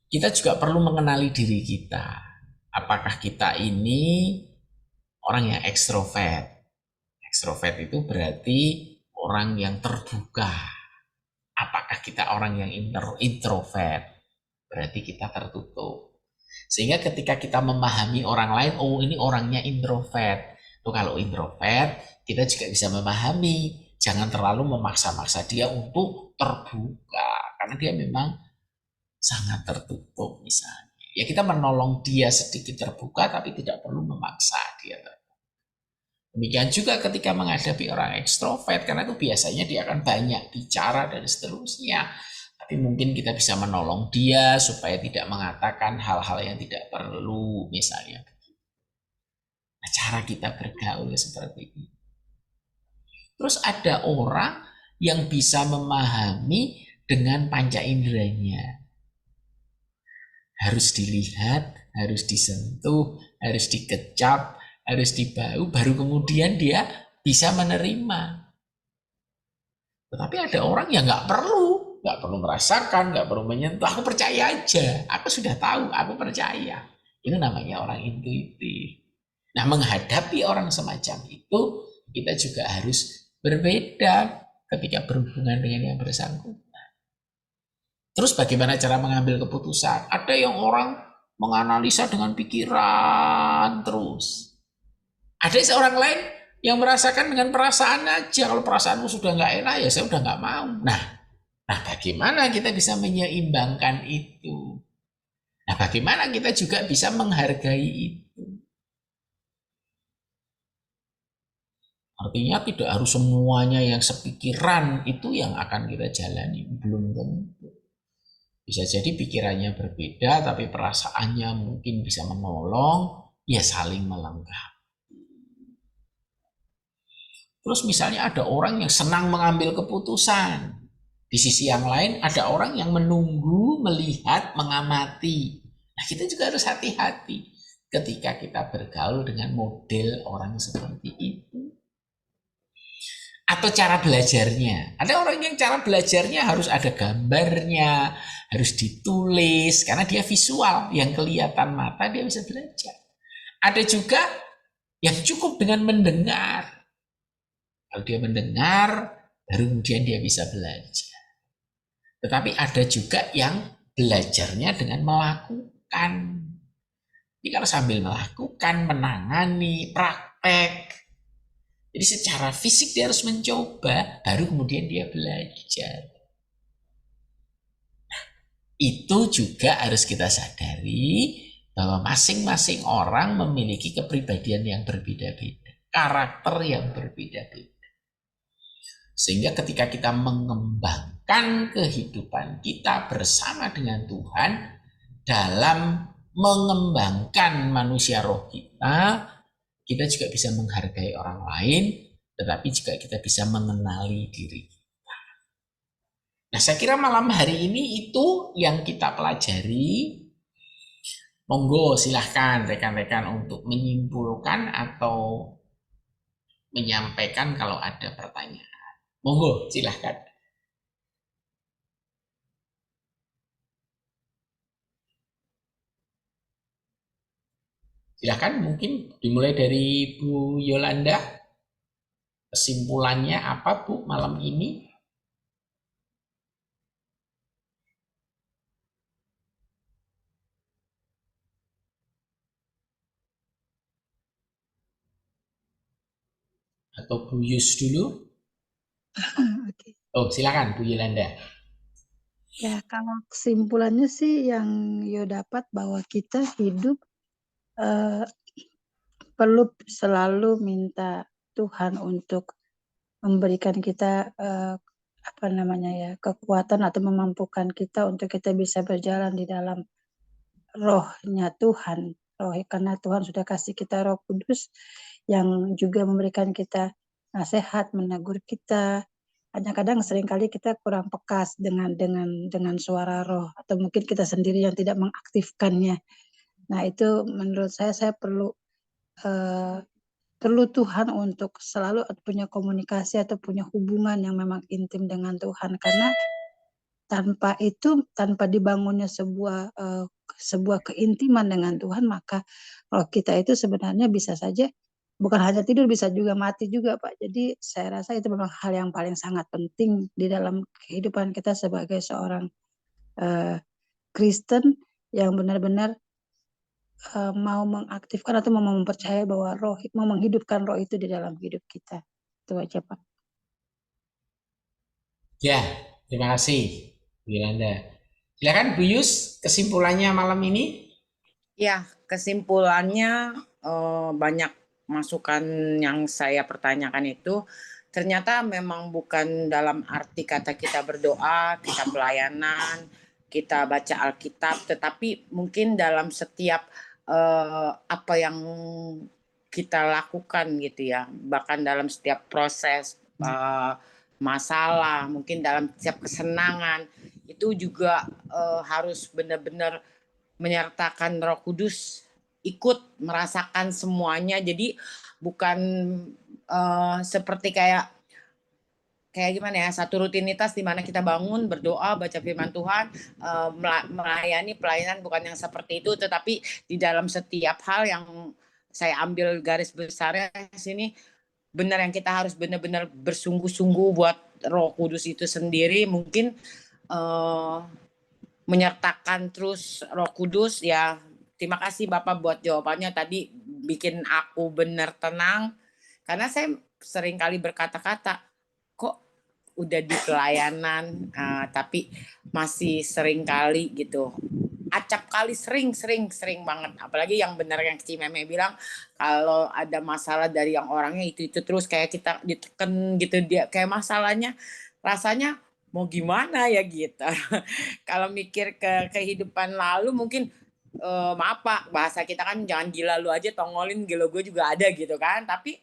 Kita juga perlu mengenali diri kita. Apakah kita ini orang yang ekstrovert? Ekstrovert itu berarti orang yang terbuka. Apakah kita orang yang introvert? Berarti kita tertutup. Sehingga ketika kita memahami orang lain, oh ini orangnya introvert. Tuh kalau introvert, kita juga bisa memahami. Jangan terlalu memaksa-maksa dia untuk terbuka. Karena dia memang sangat tertutup misalnya. Ya kita menolong dia sedikit terbuka, tapi tidak perlu memaksa dia. Demikian juga ketika menghadapi orang ekstrovert, karena itu biasanya dia akan banyak bicara dan seterusnya. Tapi mungkin kita bisa menolong dia supaya tidak mengatakan hal-hal yang tidak perlu misalnya. Nah, cara kita bergaul seperti ini. Terus ada orang yang bisa memahami dengan panca inderanya. Harus dilihat, harus disentuh, harus dikecap, harus dibau, baru kemudian dia bisa menerima. Tetapi ada orang yang nggak perlu merasakan, nggak perlu menyentuh. Aku percaya aja, aku sudah tahu, aku percaya. Ini namanya orang intuitif. Nah, menghadapi orang semacam itu, kita juga harus berbeda ketika berhubungan dengan yang bersangkutan. Terus bagaimana cara mengambil keputusan? Ada yang orang menganalisa dengan pikiran terus. Ada seorang lain yang merasakan dengan perasaan aja. Kalau perasaanmu sudah nggak enak, ya saya udah nggak mau. Nah, bagaimana kita bisa menyeimbangkan itu? Nah, bagaimana kita juga bisa menghargai itu? Artinya tidak harus semuanya yang sepikiran itu yang akan kita jalani. Belum tentu. Bisa jadi pikirannya berbeda, tapi perasaannya mungkin bisa menolong, ya saling melengkapi. Terus misalnya ada orang yang senang mengambil keputusan. Di sisi yang lain ada orang yang menunggu, melihat, mengamati. Nah, kita juga harus hati-hati ketika kita bergaul dengan model orang seperti itu. Atau cara belajarnya. Ada orang yang cara belajarnya harus ada gambarnya, harus ditulis, karena dia visual, yang kelihatan mata dia bisa belajar. Ada juga yang cukup dengan mendengar. Kalau dia mendengar, baru kemudian dia bisa belajar. Tetapi ada juga yang belajarnya dengan melakukan. Jadi kalau sambil melakukan, menangani, praktek, jadi secara fisik dia harus mencoba, baru kemudian dia belajar. Nah, itu juga harus kita sadari bahwa masing-masing orang memiliki kepribadian yang berbeda-beda, karakter yang berbeda-beda. Sehingga ketika kita mengembangkan kehidupan kita bersama dengan Tuhan dalam mengembangkan manusia roh kita juga bisa menghargai orang lain, tetapi juga kita bisa mengenali diri kita. Nah, saya kira malam hari ini itu yang kita pelajari. Monggo silahkan rekan-rekan untuk menyimpulkan atau menyampaikan kalau ada pertanyaan. Monggo silahkan. Silahkan mungkin dimulai dari Bu Yolanda. Kesimpulannya apa Bu malam ini? Atau Bu Yus dulu? Oke. Oh, silakan Bu Yolanda. Ya, kalau kesimpulannya sih yang yo dapat bahwa kita hidup perlu selalu minta Tuhan untuk memberikan kita kekuatan atau memampukan kita untuk kita bisa berjalan di dalam rohnya Tuhan. Karena Tuhan sudah kasih kita Roh Kudus yang juga memberikan kita nasihat, menegur kita. Hanya kadang seringkali kita kurang pekas dengan suara roh, atau mungkin kita sendiri yang tidak mengaktifkannya. Nah, itu menurut saya perlu perlu Tuhan untuk selalu punya komunikasi atau punya hubungan yang memang intim dengan Tuhan, karena tanpa itu, tanpa dibangunnya sebuah keintiman dengan Tuhan, maka roh kita itu sebenarnya bisa saja bukan hanya tidur, bisa juga mati juga, Pak. Jadi saya rasa itu memang hal yang paling sangat penting di dalam kehidupan kita sebagai seorang Kristen yang benar-benar mau mengaktifkan atau mau mempercayai bahwa mau menghidupkan roh itu di dalam hidup kita. Itu aja, Pak. Ya, terima kasih, Bu Yolanda. Silakan Bu Yus, kesimpulannya malam ini. Ya, kesimpulannya banyak masukan yang saya pertanyakan itu ternyata memang bukan dalam arti kata kita berdoa, kita pelayanan, kita baca Alkitab, tetapi mungkin dalam setiap apa yang kita lakukan gitu ya, bahkan dalam setiap proses masalah, mungkin dalam setiap kesenangan itu juga harus benar-benar menyertakan Roh Kudus ikut merasakan semuanya. Jadi bukan seperti kayak gimana ya, satu rutinitas di mana kita bangun, berdoa, baca firman Tuhan, melayani pelayanan, bukan yang seperti itu, tetapi di dalam setiap hal yang saya ambil garis besarnya di sini, benar yang kita harus benar-benar bersungguh-sungguh buat Roh Kudus itu sendiri, mungkin menyertakan terus Roh Kudus ya. Terima kasih Bapak buat jawabannya tadi, bikin aku benar tenang, karena saya sering kali berkata-kata, kok udah di pelayanan tapi masih sering kali gitu, acap kali, sering banget. Apalagi yang benar yang si Meme bilang, kalau ada masalah dari yang orangnya itu terus kayak kita diteken gitu, dia kayak masalahnya rasanya mau gimana ya gitu. Kalau mikir ke kehidupan lalu mungkin maaf Pak, bahasa kita kan jangan gila lu aja tongolin, gila gue juga ada gitu kan. Tapi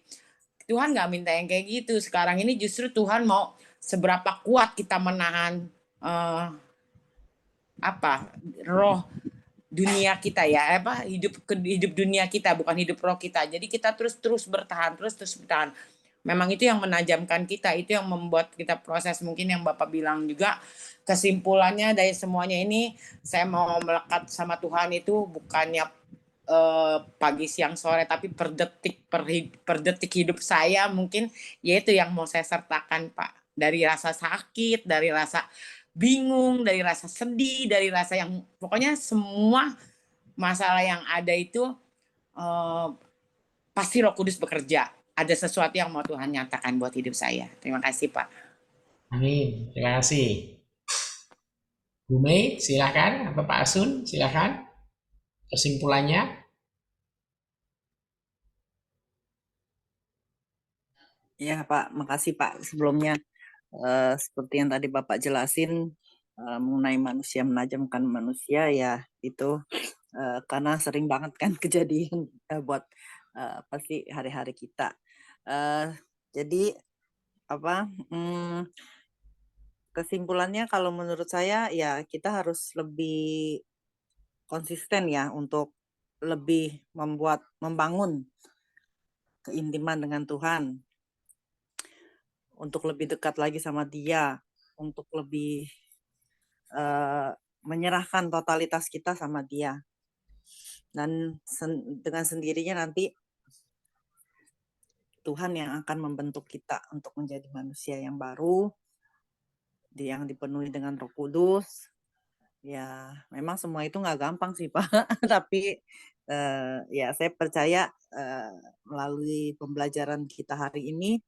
Tuhan nggak minta yang kayak gitu. Sekarang ini justru Tuhan mau seberapa kuat kita menahan roh dunia kita ya, hidup dunia kita, bukan hidup roh kita. Jadi kita terus bertahan. Memang itu yang menajamkan kita, itu yang membuat kita proses. Mungkin yang Bapak bilang juga, kesimpulannya dari semuanya ini, saya mau melekat sama Tuhan itu bukannya pagi siang sore, tapi per detik hidup saya, mungkin yaitu yang mau saya sertakan Pak. Dari rasa sakit, dari rasa bingung, dari rasa sedih, dari rasa yang pokoknya semua masalah yang ada itu pasti Roh Kudus bekerja. Ada sesuatu yang mau Tuhan nyatakan buat hidup saya. Terima kasih Pak. Amin. Terima kasih. Bu Mei, silakan. Atau Pak Asun, silakan. Kesimpulannya. Ya Pak, makasih Pak. Sebelumnya seperti yang tadi Bapak jelasin mengenai manusia menajamkan manusia, ya itu karena sering banget kan kejadian buat pasti hari-hari kita. Jadi kesimpulannya kalau menurut saya ya kita harus lebih konsisten ya untuk lebih membangun keintiman dengan Tuhan, untuk lebih dekat lagi sama Dia, untuk lebih menyerahkan totalitas kita sama Dia. Dan dengan sendirinya nanti Tuhan yang akan membentuk kita untuk menjadi manusia yang baru, yang dipenuhi dengan Roh Kudus. Ya, memang semua itu nggak gampang sih Pak, tapi ya saya percaya melalui pembelajaran kita hari ini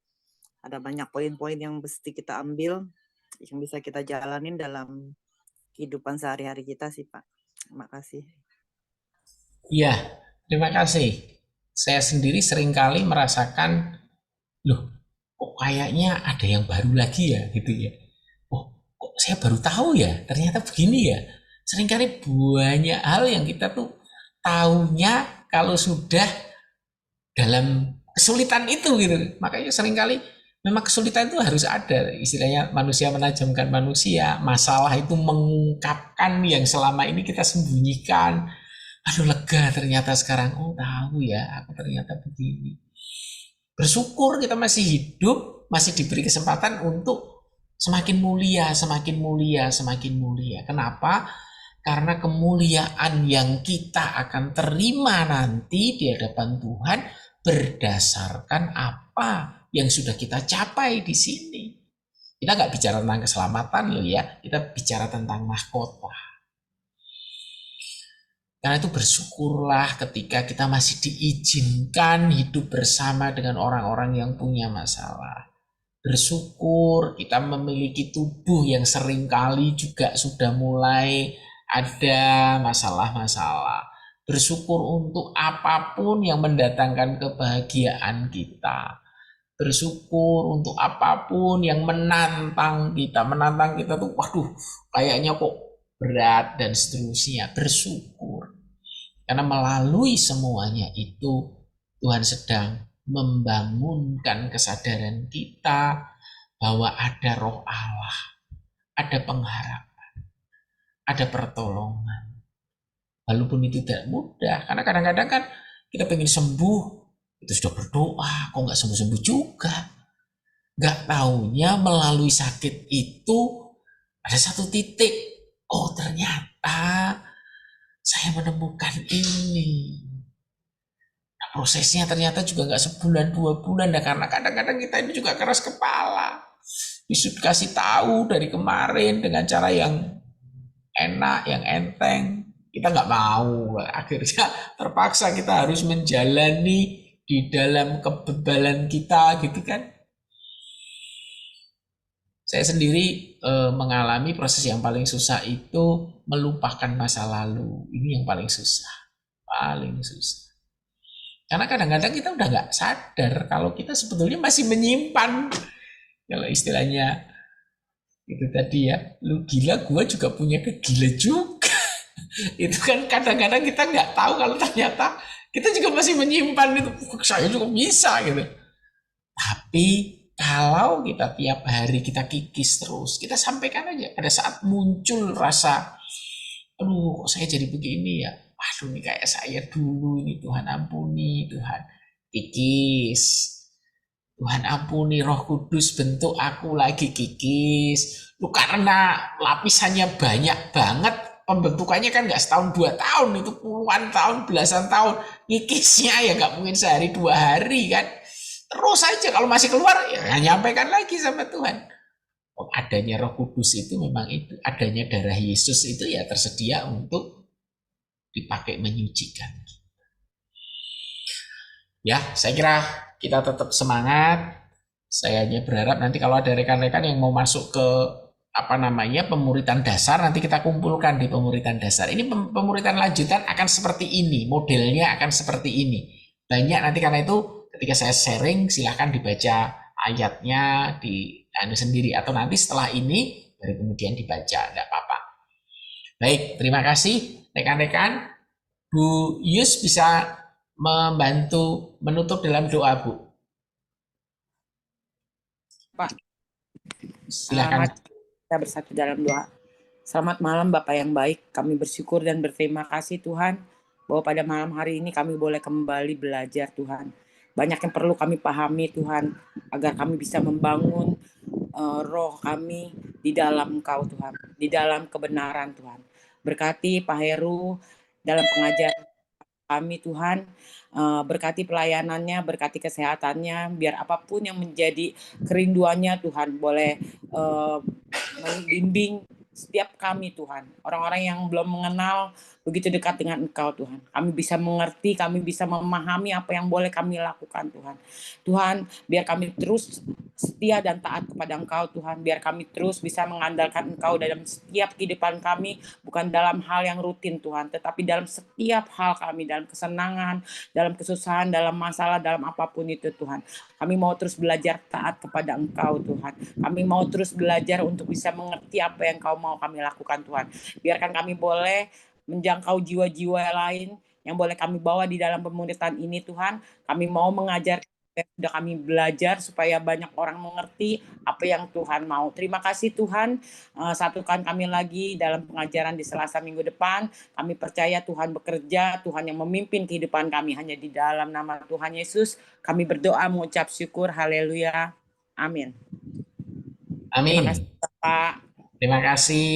ada banyak poin-poin yang mesti kita ambil, yang bisa kita jalanin dalam kehidupan sehari-hari kita sih Pak. Terima kasih. Iya, terima kasih. Saya sendiri seringkali merasakan, loh, kok kayaknya ada yang baru lagi ya, gitu ya. Oh, kok saya baru tahu ya, ternyata begini ya. Seringkali banyak hal yang kita tuh taunya kalau sudah dalam kesulitan itu gitu. Makanya seringkali memang kesulitan itu harus ada. Istilahnya manusia menajamkan manusia, masalah itu mengungkapkan yang selama ini kita sembunyikan. Aduh lega ternyata sekarang, oh tahu ya, aku ternyata begini. Bersyukur kita masih hidup, masih diberi kesempatan untuk semakin mulia, semakin mulia, semakin mulia. Kenapa? Karena kemuliaan yang kita akan terima nanti di hadapan Tuhan berdasarkan apa yang sudah kita capai di sini. Kita nggak bicara tentang keselamatan loh ya, kita bicara tentang mahkota. Karena itu bersyukurlah ketika kita masih diizinkan hidup bersama dengan orang-orang yang punya masalah. Bersyukur kita memiliki tubuh yang seringkali juga sudah mulai ada masalah-masalah. Bersyukur untuk apapun yang mendatangkan kebahagiaan kita. Bersyukur untuk apapun yang menantang kita. Menantang kita tuh, waduh, kayaknya kok berat dan seterusnya. Bersyukur. Karena melalui semuanya itu Tuhan sedang membangunkan kesadaran kita bahwa ada roh Allah, ada pengharapan, ada pertolongan. Walaupun itu tidak mudah, karena kadang-kadang kan kita pengen sembuh, itu sudah berdoa, kok nggak sembuh-sembuh juga. Nggak taunya melalui sakit itu ada satu titik, oh ternyata saya menemukan ini. Nah, prosesnya ternyata juga nggak sebulan 2 bulan, nah, karena kadang-kadang kita ini juga keras kepala. Dikasih tahu dari kemarin dengan cara yang enak, yang enteng, kita nggak mau. Akhirnya terpaksa kita harus menjalani di dalam kebebalan kita, gitu kan. Saya sendiri mengalami proses yang paling susah itu melupakan masa lalu. Ini yang paling susah, paling susah. Karena kadang-kadang kita udah nggak sadar kalau kita sebetulnya masih menyimpan. Kalau istilahnya itu tadi ya, lu gila, gua juga punya kegila juga. Itu kan kadang-kadang kita nggak tahu kalau ternyata kita juga masih menyimpan itu. Saya juga bisa gitu. Tapi kalau kita tiap hari kita kikis terus, kita sampaikan aja. Pada saat muncul rasa, aduh kok saya jadi begini ya. Waduh ini kayak saya dulu ini, Tuhan ampuni, Tuhan. Kikis. Tuhan ampuni, Roh Kudus bentuk aku lagi, kikis. Lu karena lapisannya banyak banget, pembentukannya kan nggak setahun 2 tahun, itu puluhan tahun, belasan tahun. Kikisnya ya nggak mungkin sehari 2 hari kan. Terus aja kalau masih keluar ya nyampaikan lagi sama Tuhan. Oh, adanya Roh Kudus itu memang itu, adanya darah Yesus itu ya tersedia untuk dipakai menyucikan. Ya, saya kira kita tetap semangat. Saya hanya berharap nanti kalau ada rekan-rekan yang mau masuk ke pemuritan dasar, nanti kita kumpulkan di pemuritan dasar. Ini pemuritan lanjutan akan seperti ini, modelnya akan seperti ini. Banyak nanti, karena itu ketika saya sharing silahkan dibaca ayatnya di Anda sendiri, atau nanti setelah ini baru kemudian dibaca, enggak apa-apa. Baik, terima kasih rekan-rekan. Bu Yus bisa membantu menutup dalam doa, Bu. Pak, Silakan. Kita bersatu dalam doa. Selamat malam Bapak yang baik. Kami bersyukur dan berterima kasih Tuhan bahwa pada malam hari ini kami boleh kembali belajar Tuhan. Banyak yang perlu kami pahami Tuhan, agar kami bisa membangun roh kami di dalam Engkau Tuhan, di dalam kebenaran Tuhan. Berkati Pak Heru dalam pengajaran kami Tuhan, berkati pelayanannya, berkati kesehatannya, biar apapun yang menjadi kerinduannya Tuhan boleh membimbing setiap kami Tuhan, orang-orang yang belum mengenal begitu dekat dengan Engkau Tuhan. Kami bisa mengerti, kami bisa memahami apa yang boleh kami lakukan Tuhan. Tuhan, biar kami terus setia dan taat kepada Engkau Tuhan. Biar kami terus bisa mengandalkan Engkau dalam setiap kehidupan kami, bukan dalam hal yang rutin Tuhan, tetapi dalam setiap hal kami, dalam kesenangan, dalam kesusahan, dalam masalah, dalam apapun itu Tuhan. Kami mau terus belajar taat kepada Engkau Tuhan. Kami mau terus belajar untuk bisa mengerti apa yang Kau mau kami lakukan Tuhan. Biarkan kami boleh menjangkau jiwa-jiwa lain yang boleh kami bawa di dalam pemuritan ini Tuhan. Kami mau mengajar yang sudah kami belajar supaya banyak orang mengerti apa yang Tuhan mau. Terima kasih Tuhan, satukan kami lagi dalam pengajaran di Selasa minggu depan. Kami percaya Tuhan bekerja, Tuhan yang memimpin kehidupan kami. Hanya di dalam nama Tuhan Yesus kami berdoa mengucap syukur. Haleluya. Amin. Terima kasih Amin. Bapak. Terima kasih.